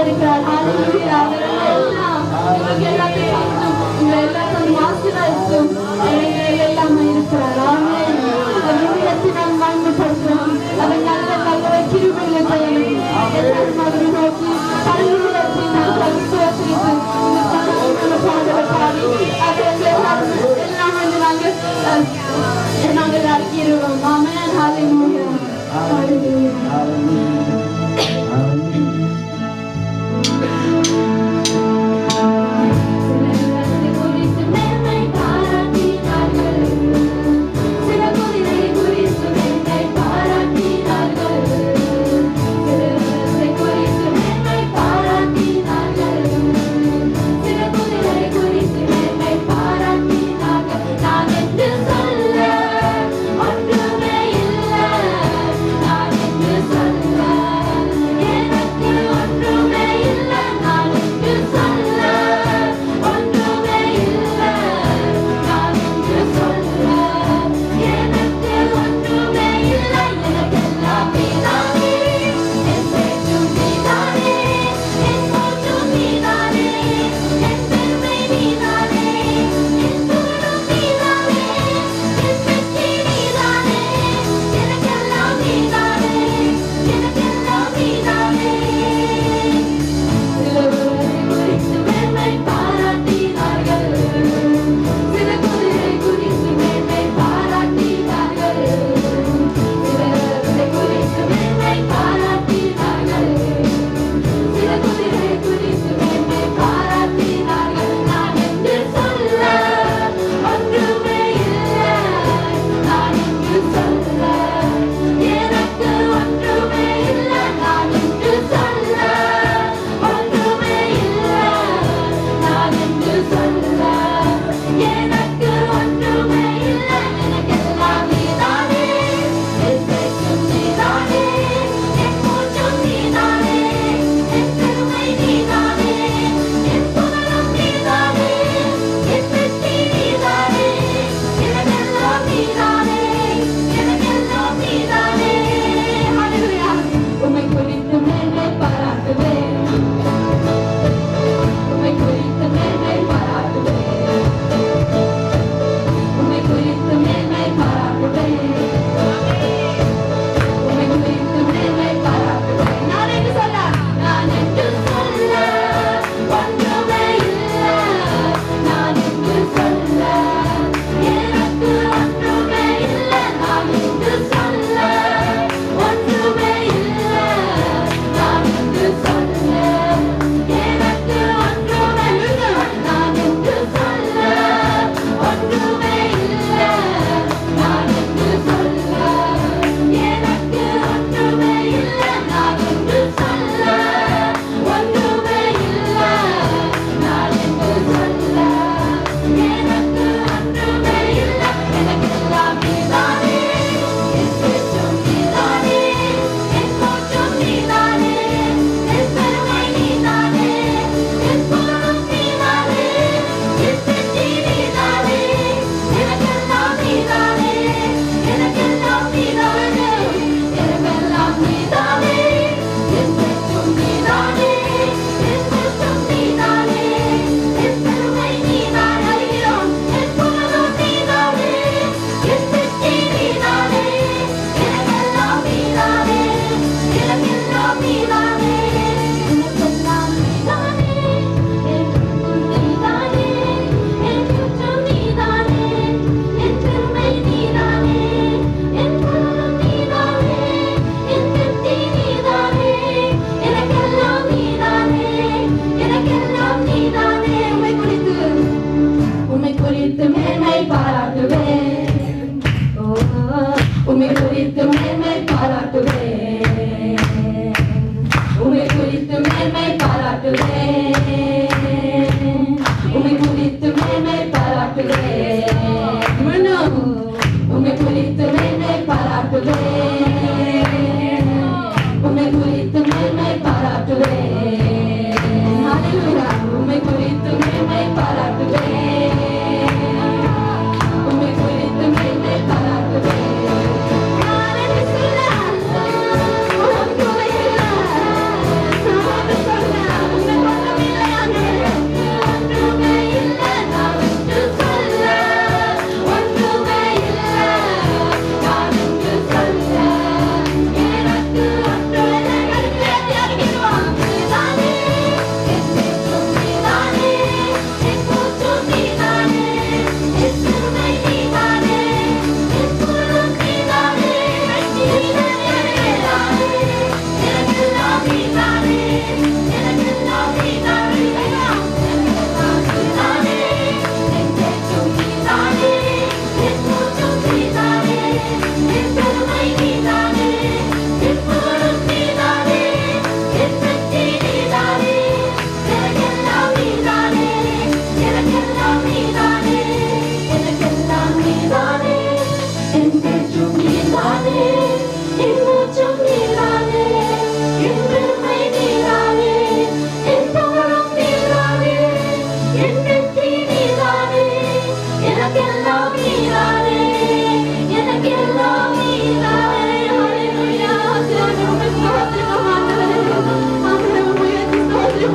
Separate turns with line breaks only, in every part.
இருக்கிறார். ஹalleluya. நமக்கு எல்லாத்தையும் எல்லாத்தையும் ஆசீர்வதித்தும் எல்லாமே இருக்கிறார். ஆமென். நாம் மகிமைப்படுத்துவோம். அவர் நல்ல நல்ல கிருபைகளை செய்யணும். எல்லாரும் அவரை நோக்கி கல்லூரி நாம் விசுவாசித்து இந்த பாடலை பாடி எல்லாம் நாங்கள் அறிக்கிறோம். ஆமென். ஹalleluya. ஹalleluya.
நான்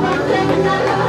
நல்லவர்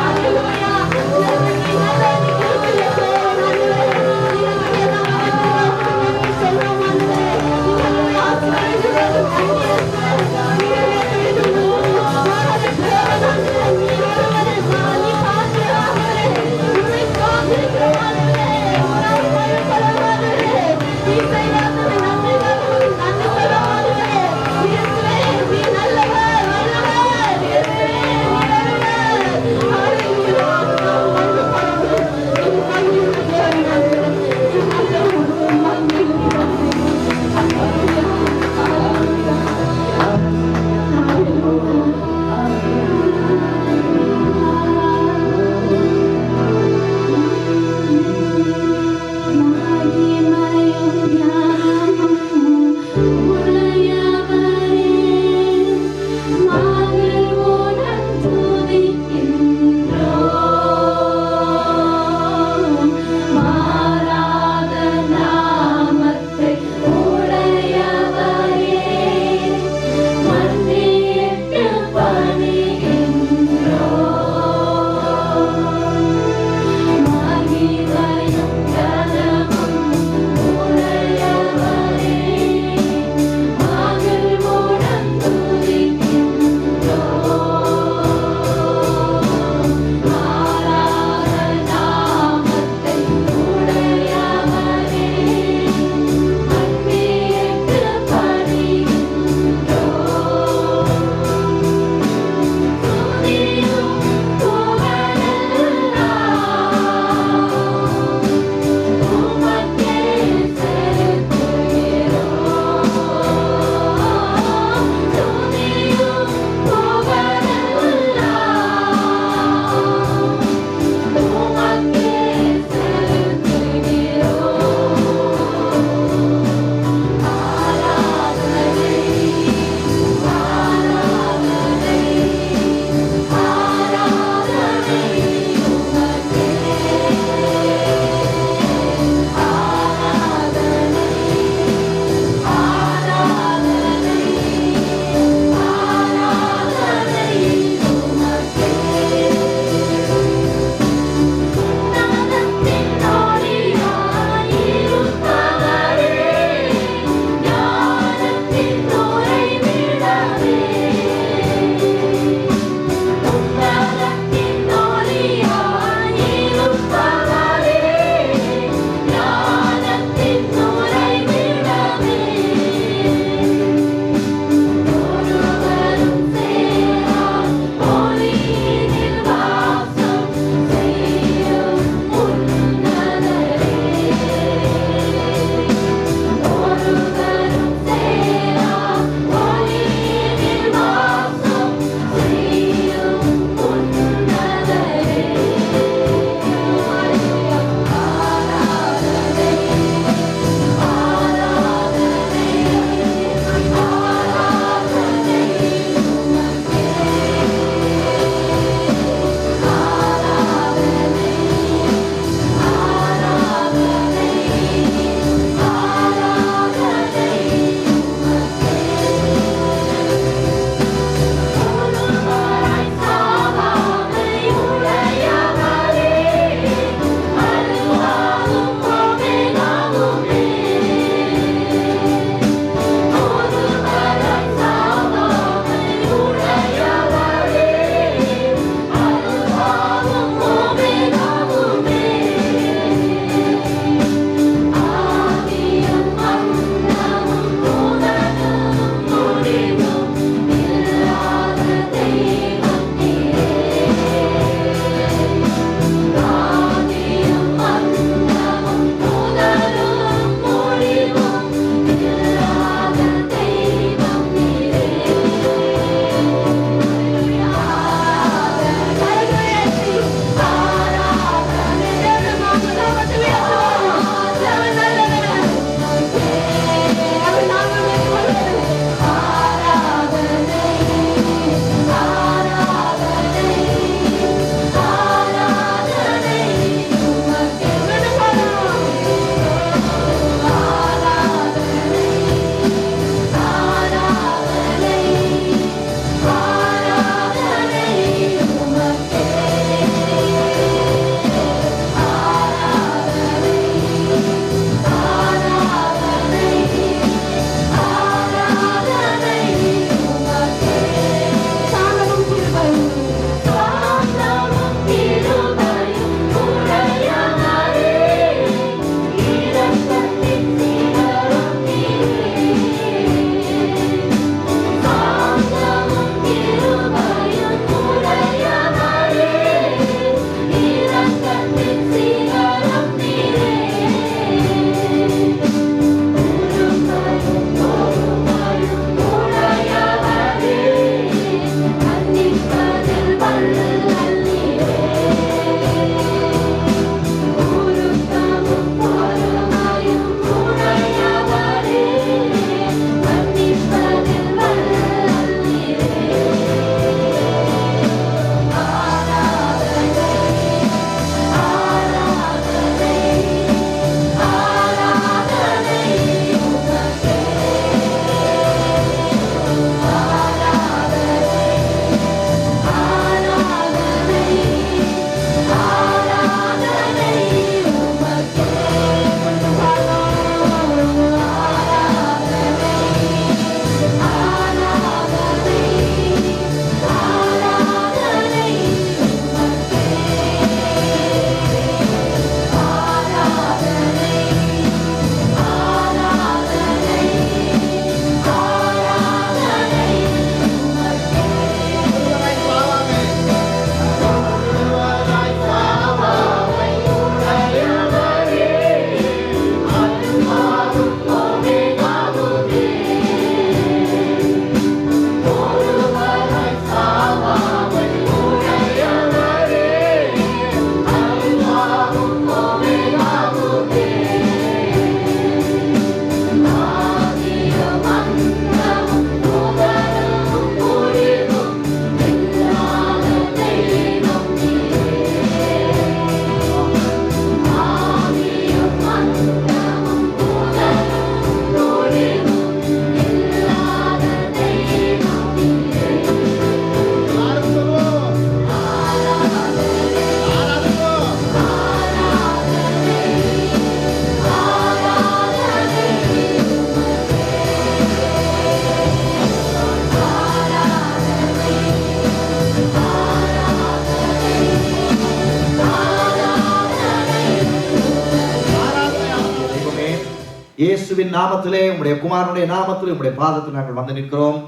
இயேசுவின் நாமத்திலே, உம்முடைய குமாரனுடைய நாமத்திலே, உம்முடைய பாதத்தில் நாங்கள் வந்து நிற்கிறோம்.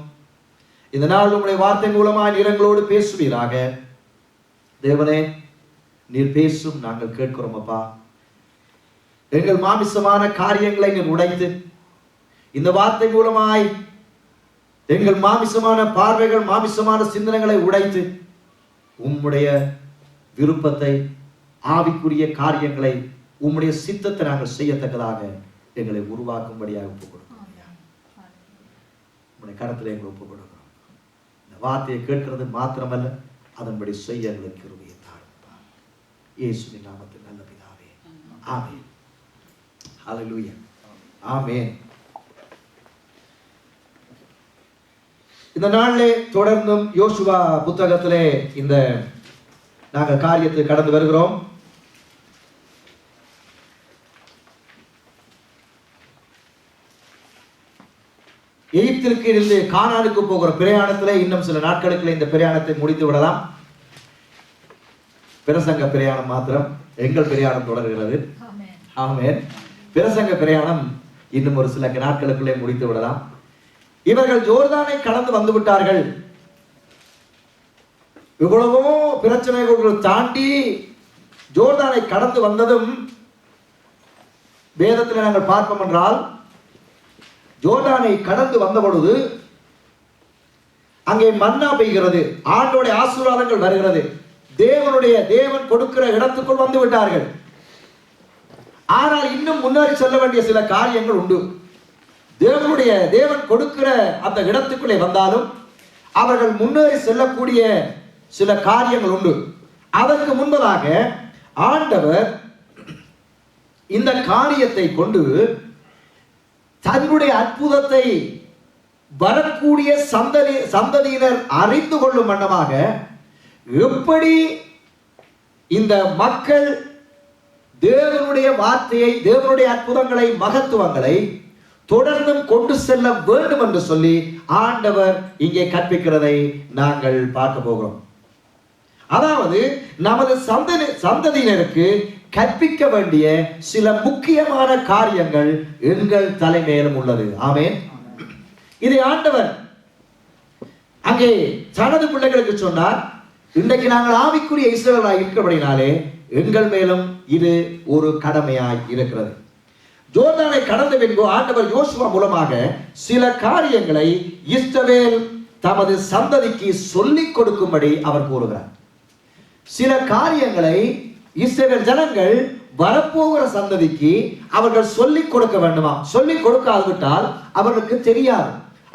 இந்த நாள் உம்முடைய வார்த்தை மூலமாய் நீர் எங்களோடு பேசுவீராக. தேவனே, நீர் பேசும், நாங்கள் கேட்கிறோம் அப்பா. எங்கள் மாமிசமான காரியங்களை நீர் உடைத்து இந்த வார்த்தை மூலமாய் எங்கள் மாமிசமான பார்வைகள், மாமிசமான சிந்தனைகளை உடைத்து உம்முடைய விருப்பத்தை, ஆவிக்குரிய காரியங்களை, உம்முடைய சித்தத்தை நாங்கள் செய்யத்தக்கதாக எங்களை உருவாக்கும்படியாக ஒப்புக் கொடுக்கிறோம். உம்முடைய கரத்தில் எங்களை ஒப்புக் கொடுக்கிறோம். இந்த வார்த்தையை கேட்கிறது மாத்திரமல்ல, அதன்படி செய்ய எங்களுக்கு கிருபையை தாரும். இயேசுவின் நாமத்தில் நல்ல பிதாவே, ஆமென். ஹல்லேலூயா, ஆமென். இந்த நாளிலே தொடர்ந்தும் யோசுவா புத்தகத்திலே இந்த நாங்கள் காரியத்தை கடந்து வருகிறோம். எகிப்திற்கு இருந்து கானானுக்கு போகிற பிரயாணத்திலே இன்னும் சில நாட்களுக்கு இந்த பிரயாணத்தை முடித்து விடலாம். பிரசங்க பிரயாணம் மாத்திரம், எங்கள் பிரயாணம் தொடர்கிறது. ஆமென். பிரசங்க பிரயாணம் இன்னும் ஒரு சில நாட்களுக்குள்ளே முடித்து விடலாம். இவர்கள் ஜோர்தானை கடந்து வந்து விட்டார்கள். இவ்வளவோ பிரச்சனைகள் தாண்டி ஜோர்தானை கடந்து வந்ததும் வேதத்தில் நாங்கள் பார்ப்போம் என்றால், ஜோர்தானை கடந்து வந்த பொழுது அங்கே மன்னா பெய்கிறது, ஆண்டோடைய ஆசீர்வாதங்கள் வருகிறது. தேவன் கொடுக்கிற இடத்துக்குள் வந்து விட்டார்கள். ஆனால் இன்னும் முன்னேறி செல்ல வேண்டிய சில காரியங்கள் உண்டு. தேவன் கொடுக்கிற அந்த இடத்துக்குள்ளே வந்தாலும் அவர்கள் முன்னேறி செல்லக்கூடிய சில காரியங்கள் உண்டு. அதற்கு முன்பதாக ஆண்டவர் இந்த காரியத்தை கொண்டு தன்னுடைய அற்புதத்தை வரக்கூடிய சந்ததியினர் அறிந்து கொள்ளும் வண்ணமாக எப்படி இந்த மக்கள் தேவனுடைய வார்த்தையை, தேவனுடைய அற்புதங்களை, மகத்துவங்களை தொடர்ந்தும் கொண்டு செல்ல வேண்டும் என்று சொல்லி ஆண்டவர் இங்கே கற்பிக்கிறதை நாங்கள் பார்க்க போகிறோம். அதாவது நமது சந்ததியினருக்கு கற்பிக்க வேண்டிய சில முக்கியமான காரியங்கள் எங்கள் தலைமையிலும் உள்ளது. ஆமென். இதை ஆண்டவர் அங்கே தனது பிள்ளைகளுக்கு சொன்னார். இன்றைக்கு நாங்கள் ஆவிக்குரிய இஸ்ரவேலராய் இருக்கிறபடினாலே எங்கள் மேலும் இது ஒரு கடமையாய் இருக்கிறது. ஜோர்தானை கடந்த பின்பு ஆண்டவர் யோசுவா மூலமாக சில காரியங்களை இஸ்ரவேல் தமது சந்ததிக்கு சொல்லிக் கொடுக்கும்படி அவர் கூறுகிறார். சில காரியங்களை இஸ்ரவேல் ஜனங்கள் வரப்போகிற சந்ததிக்கு அவர்கள் சொல்லிக் கொடுக்க வேண்டுமா? சொல்லிக் கொடுக்காவிட்டால் அவர்களுக்கு தெரியாது.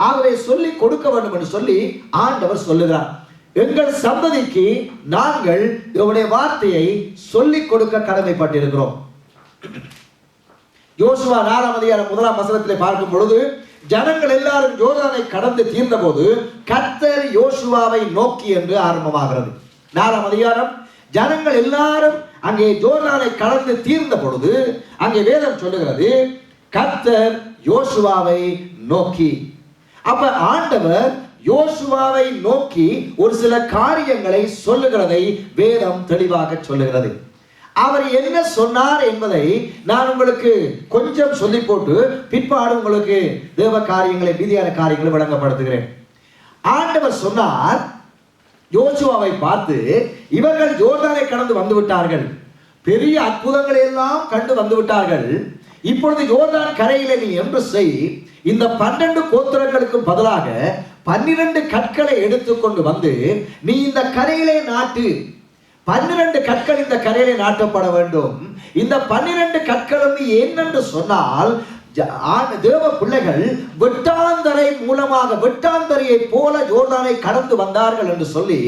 ஆகவே சொல்லிக் கொடுக்க வேண்டும் என்று சொல்லி ஆண்டவர் சொல்லுகிறார். எங்கள் சந்ததிக்கு நாங்கள் இவருடைய வார்த்தையை சொல்லிக் கொடுக்க கடமைப்பட்டிருக்கிறோம். யோசுவா 4ஆம் அதிகாரம் 1ஆம் வசனத்திலே பார்க்கும் பொழுது, ஜனங்கள் எல்லாரும் யோர்தானை கடந்து தீர்ந்த போது கர்த்தர் யோசுவாவை நோக்கி என்று ஆரம்பமாகிறது. 4ஆம் அதிகாரம், ஜனங்கள் எல்லாரும் அங்கே யோர்தானை கடந்து தீர்ந்த பொழுது அங்கே வேதம் சொல்லுகிறது, கர்த்தர் யோசுவாவை நோக்கி. அப்ப ஆண்டவர் யோசுவாவை நோக்கி ஒரு சில காரியங்களை சொல்லுகிறதை வேதம் தெளிவாக சொல்லுகிறது. அவர் என்ன சொன்னார் என்பதை நான் உங்களுக்கு கொஞ்சம் சொல்லி போட்டு பிற்பாடு உங்களுக்கு தேவ காரியங்களை, மீதியான காரியங்களை விளங்கப்படுத்துகிறேன். ஆண்டவர் சொன்னார் யோசுவாவை பார்த்து, இவர்கள் யோர்தானை கடந்து வந்து விட்டார்கள், பெரிய அற்புதங்களை எல்லாம் கண்டு வந்து விட்டார்கள். இப்பொழுது யோர்தான் கரையிலே நீ என்று செய், இந்த 12 கோத்திரங்களுக்கு பதிலாக 12 கற்களை எடுத்துக்கொண்டு வந்து நீ இந்த கரையிலே நாட்டு. 12 கற்கள் இந்த கரையிலே நாட்டப்பட வேண்டும். இந்த 12 கற்களும் என்னென்று சொன்னால், தேவ பிள்ளைகள் வெட்டாந்தரை மூலமாக, வெட்டாந்தரையை போல யோர்தானை கடந்து வந்தார்கள் என்று சொல்லி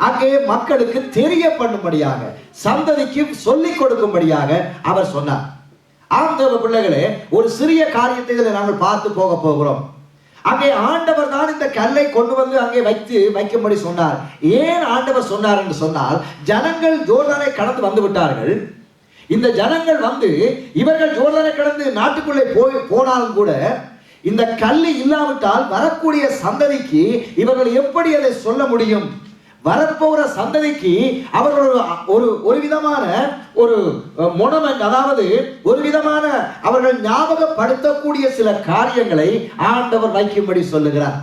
அங்கே மக்களுக்கு தெரிய பண்ணும்படியாக, சந்ததிக்கு சொல்லிக் கொடுக்கும்படியாக அவர் சொன்னார். ஆம் தேவ பிள்ளைகளே, ஒரு சிறிய காரியத்தை இதில் நாங்கள் பார்த்து போக போகிறோம். அங்கே ஆண்டவர் தான் இந்த கல்லை கொண்டு வந்து அங்கே வைக்கும்படி சொன்னார். ஏன் ஆண்டவர் சொன்னார் என்று சொன்னால், ஜனங்கள் யோர்தானை கடந்து வந்து விட்டார்கள். இந்த ஜனங்கள் வந்து இவர்கள் யோர்தானை கடந்து நாட்டுக்குள்ளே போனாலும் கூட இந்த கல் இல்லாவிட்டால் வரக்கூடிய சந்ததிக்கு இவர்கள் எப்படி அதை சொல்ல முடியும்? வரப்போகிற சந்ததிக்கு அவர்கள் ஒரு விதமான ஒரு மொனமெண்ட், அதாவது ஒரு விதமான அவர்கள் ஞாபகப்படுத்தக்கூடிய சில காரியங்களை ஆண்டவர் வைக்கும்படி சொல்லுகிறார்.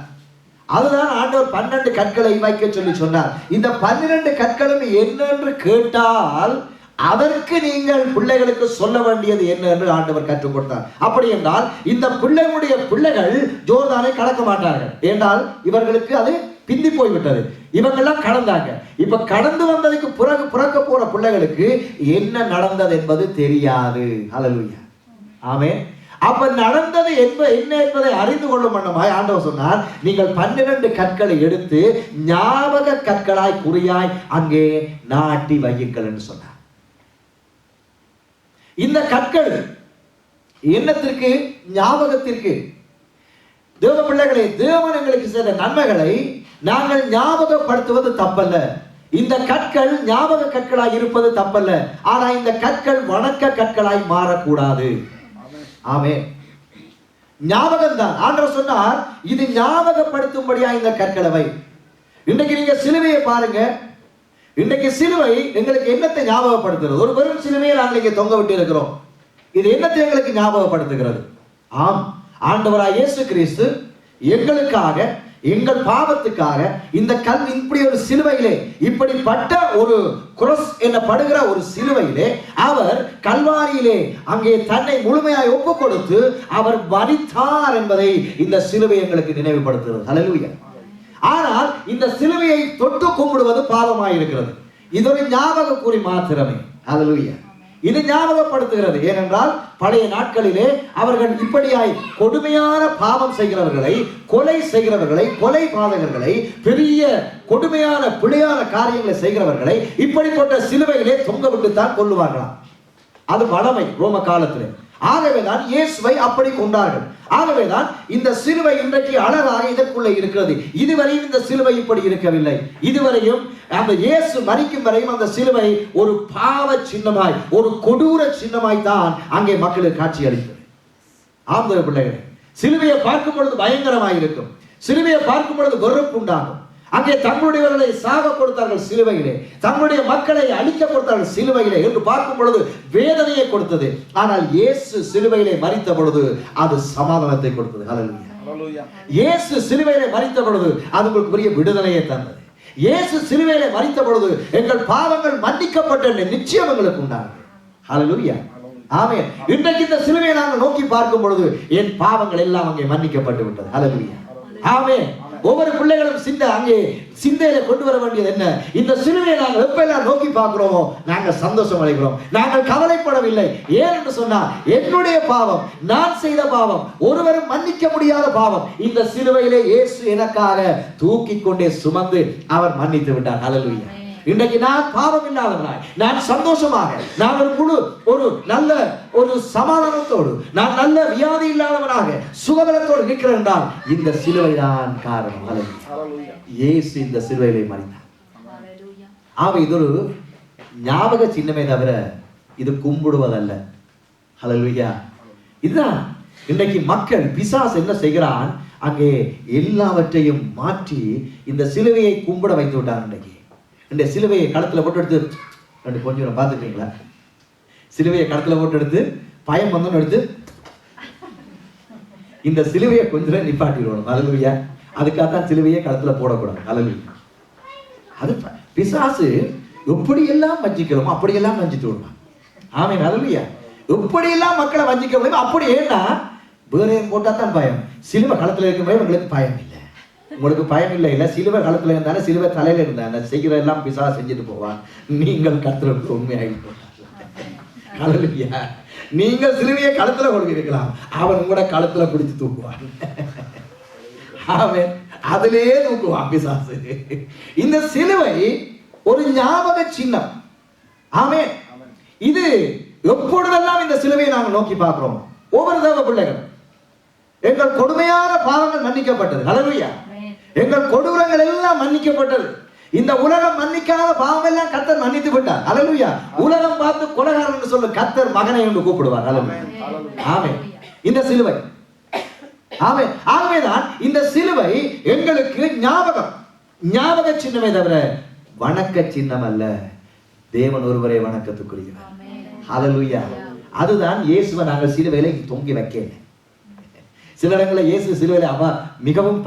அதுதான் ஆண்டவர் 12 கற்களை வைக்க சொல்லி சொன்னார். இந்த 12 கற்களும் என்னென்று கேட்டால் அதற்கு நீங்கள் பிள்ளைகளுக்கு சொல்ல வேண்டியது என்ன என்று ஆண்டவர் கற்றுக் கொடுத்தார். அப்படி என்றால் இந்த பிள்ளைகளுடைய பிள்ளைகள் ஜோர்தானை கடக்க மாட்டார்கள். என்றால் இவர்களுக்கு அது பிந்தி போய்விட்டது. இவங்கெல்லாம் கடந்தாங்க. இப்ப கடந்து வந்ததுக்கு பிறகு பிறக்க போற பிள்ளைகளுக்கு என்ன நடந்தது என்பது தெரியாது. ஹல்லேலூயா, ஆமென். அப்ப நடந்தது என்ன என்பதை அறிந்து கொள்ளும் வண்ணமாய் ஆண்டவர் சொன்னார், நீங்கள் 12 கற்களை எடுத்து ஞாபக கற்களாய் குறியாய் அங்கே நாட்டி வையுங்கள் என்று சொன்னார். இந்த கற்கள் என்னத்திற்கு? ஞாபகத்திற்கு. தேவ பிள்ளைகளே, தேவன் எங்களுக்கு செய்த நன்மைகளை நாங்கள் ஞாபகப்படுத்துவது தப்பல்ல. இந்த கற்கள் ஞாபக கற்களாய் இருப்பது தப்பல்ல. ஆனா இந்த கற்கள் வணக்க கற்களாய் மாறக்கூடாது. ஆமென். ஞாபகம் தான். ஆண்டவர் சொன்னார், இது ஞாபகப்படுத்தும்படியா இந்த கற்களை வை. இன்னைக்கு நீங்க சிலுவையை பாருங்க. இன்னைக்கு சிலுவை எங்களுக்கு என்னத்தை ஞாபகப்படுத்துகிறது? ஒரு வெறும் சிலுவையை நாங்கள் இங்கே தொங்க விட்டு இருக்கிறோம். இது என்னத்தை எங்களுக்கு ஞாபகப்படுத்துகிறது? ஆம், ஆண்டவராய் இயேசு கிறிஸ்து எங்களுக்காக, எங்கள் பாவத்துக்காக இந்த இப்படி ஒரு சிலுவையிலே, இப்படிப்பட்ட ஒரு கிராஸ் என்னப்படுகிற ஒரு சிலுவையிலே அவர் கல்வாரியிலே அங்கே தன்னை முழுமையாய் ஒப்பு கொடுத்து அவர் மரித்தார் என்பதை இந்த சிலுவை எங்களுக்கு நினைவுபடுத்துகிறது. ஹல்லேலூயா. ஆனால் இந்த சிலுவையை தொட்டு கும்பிடுவது பாவமாயிருக்கிறது. இது ஒரு ஞாபக கூறி மாத்திரமே. ஹல்லேலூயா. இது ஞாபகப்படுத்துகிறது. ஏனென்றால் பழைய நாட்களிலே அவர்கள் இப்படியாய் கொடுமையான பாவம் செய்கிறவர்களை, கொலை செய்கிறவர்களை, கொலை பாதகர்களை, பெரிய கொடுமையான பிழையான காரியங்களை செய்கிறவர்களை இப்படிப்பட்ட சிலுவையிலே தொங்க விட்டுத்தான் கொல்லுவார்களாம். அது வழமை ரோம காலத்திலே. ஆகவேதான் இயேசுவை அப்படி கொண்டார்கள். ஆகவேதான் இந்த சிலுவை இன்றைக்கு அழகாக இதற்குள்ளே இருக்கிறது. இதுவரையும் இந்த சிலுவை இப்படி இருக்கவில்லை. இதுவரையும் அந்த இயேசு மரிக்கும் வரையும் அந்த சிலுவை ஒரு பாவ சின்னமாய், ஒரு கொடூர சின்னமாய் தான் அங்கே மக்களுக்கு காட்சி அளித்தது. ஆம்பளை பிள்ளைகளே, சிலுவையை பார்க்கும் பொழுது பயங்கரமாய் இருக்கும். சிலுவையை பார்க்கும் பொழுது வெறுப்பு உண்டாகும். அங்கே தங்களுடையவர்களை சாக கொடுத்தார்கள் சிலுவையிலே, தங்களுடைய மக்களை அழிக்க கொடுத்தார்கள் சிலுவையிலே என்று பார்க்கும் பொழுது வேதனையை கொடுத்தது. ஆனால் இயேசு சிலுவையிலே மரித்த பொழுது அது சமாதானத்தை கொடுத்தது. ஹல்லேலூயா. இயேசு சிலுவையிலே மரித்த பொழுது அது உங்களுக்கு பெரிய விடுதலையை தந்தது. இயேசு சிலுவையிலே மரித்த பொழுது எங்கள் பாவங்கள் மன்னிக்கப்பட்ட நிச்சயம் எங்களுக்கு உண்டானது. ஹல்லேலூயா, ஆமென். இன்றைக்கு இந்த சிலுவையை நாங்கள் நோக்கி பார்க்கும் பொழுது என் பாவங்கள் எல்லாம் அங்கே மன்னிக்கப்பட்டு விட்டது. ஹல்லேலூயா, ஆமென். ஒவ்வொரு பிள்ளைகளும் அங்கே சிந்தையில கொண்டு வர வேண்டியது என்ன? இந்த சிலுவையை நாங்கள் எப்பெல்லாம் நோக்கி பார்க்கிறோமோ நாங்கள் சந்தோஷம் அடைகிறோம், நாங்கள் கவலைப்படவில்லை. ஏன் என்று சொன்னால் என்னுடைய பாவம், நான் செய்த பாவம், ஒருவரும் மன்னிக்க முடியாத பாவம் இந்த சிலுவையிலே இயேசு எனக்காக தூக்கி கொண்டே சுமந்து அவர் மன்னித்து விட்டார். ஹல்லேலூயா. இன்றைக்கு நான் பாவம் இல்லாதவனாய், நான் சந்தோஷமாக, நான் ஒரு நல்ல ஒரு சமாதானத்தோடு, நான் நல்ல வியாதி இல்லாதவனாக சுகபலத்தோடு இருக்கிறேன் என்றால் இந்த சிலுவை தான் காரணம். ஹல்லேலூயா. இயேசு இந்த சிலுவையிலே மரித்தார். இது ஒரு ஞாபக சின்னமே தவிர இது கும்பிடுவதல்ல. ஹல்லேலூயா. இதுதான் இன்றைக்கு மக்கள், பிசாசு என்ன செய்கிறான், அங்கே எல்லாவற்றையும் மாற்றி இந்த சிலுவையை கும்பிட வைத்து விட்டான். இன்றைக்கு இந்த சிலுவையை களத்துல போட்டு எடுத்து கொஞ்சம் பார்த்துட்டீங்களா? சிலுவையை களத்துல போட்டு எடுத்து பயம் வந்தோன்னு எடுத்து இந்த சிலுவையை கொஞ்சம் நிப்பாட்டிடுவோம். ஹல்லேலூயா. அதுக்காகத்தான் சிலுவையை களத்துல போடக்கூடாது. ஹல்லேலூயா. அது பிசாசு எப்படியெல்லாம் வஞ்சிக்கிறோமோ அப்படியெல்லாம் வஞ்சித்து விடுவான். ஆமென். ஹல்லேலூயா. எப்படியெல்லாம் மக்களை வஞ்சிக்க முடியும் அப்படி. ஏன்னா வேற போட்டா தான் பயம். சிலுவை களத்துல இருக்கும் போது உங்களுக்கு பயம் இல்லை. உங்களுக்கு பயம் இல்லை. இல்ல சிலுவை களத்துல இருந்தானே, சிலுவை தலையில இருந்தானே, செய்கிற எல்லாம் பிசா செஞ்சுட்டு போவான். நீங்கள் கர்த்தருக்கு உண்மையாகி ஹல்லேலூயா. நீங்கள் சிலுவையை களத்துல கொடுக்கலாம், அவன் உங்களோட களத்துல பிடிச்சு தூக்குவான். அவன் அதிலேயே தூக்குவான் பிசாசு. இந்த சிலுவை ஒரு ஞாபக சின்னம். ஆமென். இது எப்பொழுதெல்லாம் இந்த சிலுவையை நாங்கள் நோக்கி பார்க்கிறோம், ஒவ்வொரு தேவ பிள்ளைகள், எங்கள் கொடுமையான பாவங்கள் மன்னிக்கப்பட்டது. ஹல்லேலூயா. எங்கள் கொடூரங்கள் எல்லாம் மன்னிக்கப்பட்டது. இந்த உலகம் மன்னிக்காத பாவம் எல்லாம் கர்த்தர் மன்னித்து விட்டார். ஹல்லேலூயா. உலகம் பார்த்து கொலைகாரன் என்று சொல்ல கர்த்தர் மகனை என்று கூப்பிடுவார். ஹல்லேலூயா. ஆமென். இந்த சிலுவை, ஆமென். ஆகவேதான் இந்த சிலுவை எங்களுக்கு ஞாபகம். ஞாபக சின்னமே தவிர வணக்க சின்னம் அல்ல. தேவன் ஒருவரே வணக்கத்துக்குரியவர். ஹல்லேலூயா. அதுதான் இயேசுவை நாங்கள் சிலுவையில தொங்கி வைக்கல. சில இடங்களில் இயேசு சிலுவையில மிகவும்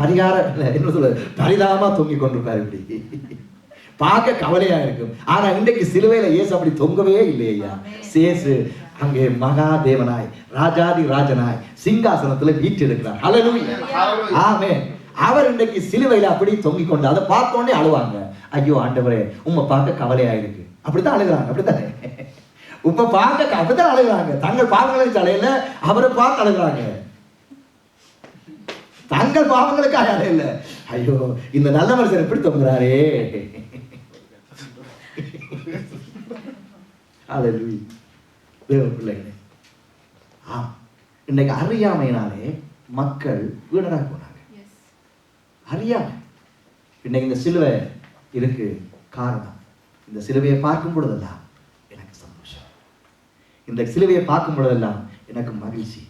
என்ன சொல்ல பரிதாபமா தொங்கி கொண்டிருப்பார். இப்படி பார்க்க கவலையா இருக்கும். ஆனா இன்றைக்கு சிலுவையில இயேசு அப்படி தொங்கவே இல்லையா. இயேசு அங்கே மகா தேவனாய் ராஜாதி ராஜனாய் சிங்காசனத்துல வீற்றிருக்கிறார். ஹல்லேலூயா. ஆமென். அவர் இன்றைக்கு சிலுவையில அப்படி தொங்கி கொண்டு அதை பார்த்த உடனே அழுவாங்க. ஐயோ ஆண்டவரே உம்மை பார்க்க கவலையா இருக்கு. அப்படித்தான் அழுகிறாங்க. அப்படித்தானே உம்மை பார்க்க அப்படித்தான் அழுகிறாங்க. தங்கள் பாவங்களின் தலையில அவரை பார்த்து அழுகிறாங்க. தங்கள் பாவங்களுக்காக அழையில. ஐயோ இந்த நல்ல மனுஷன் எப்படி தொங்குறாரே. ஹல்லேலூயா. தேவ பிள்ளைகளே, இன்னைக்கு அறியாமையினாலே மக்கள் வீணராக போனாங்க. அறியாமை. இன்னைக்கு இந்த சிலுவை இருக்கு காரணம். இந்த சிலுவையை பார்க்கும் பொழுதெல்லாம் எனக்கு சந்தோஷம். இந்த சிலுவையை பார்க்கும் பொழுதெல்லாம் எனக்கு மகிழ்ச்சி.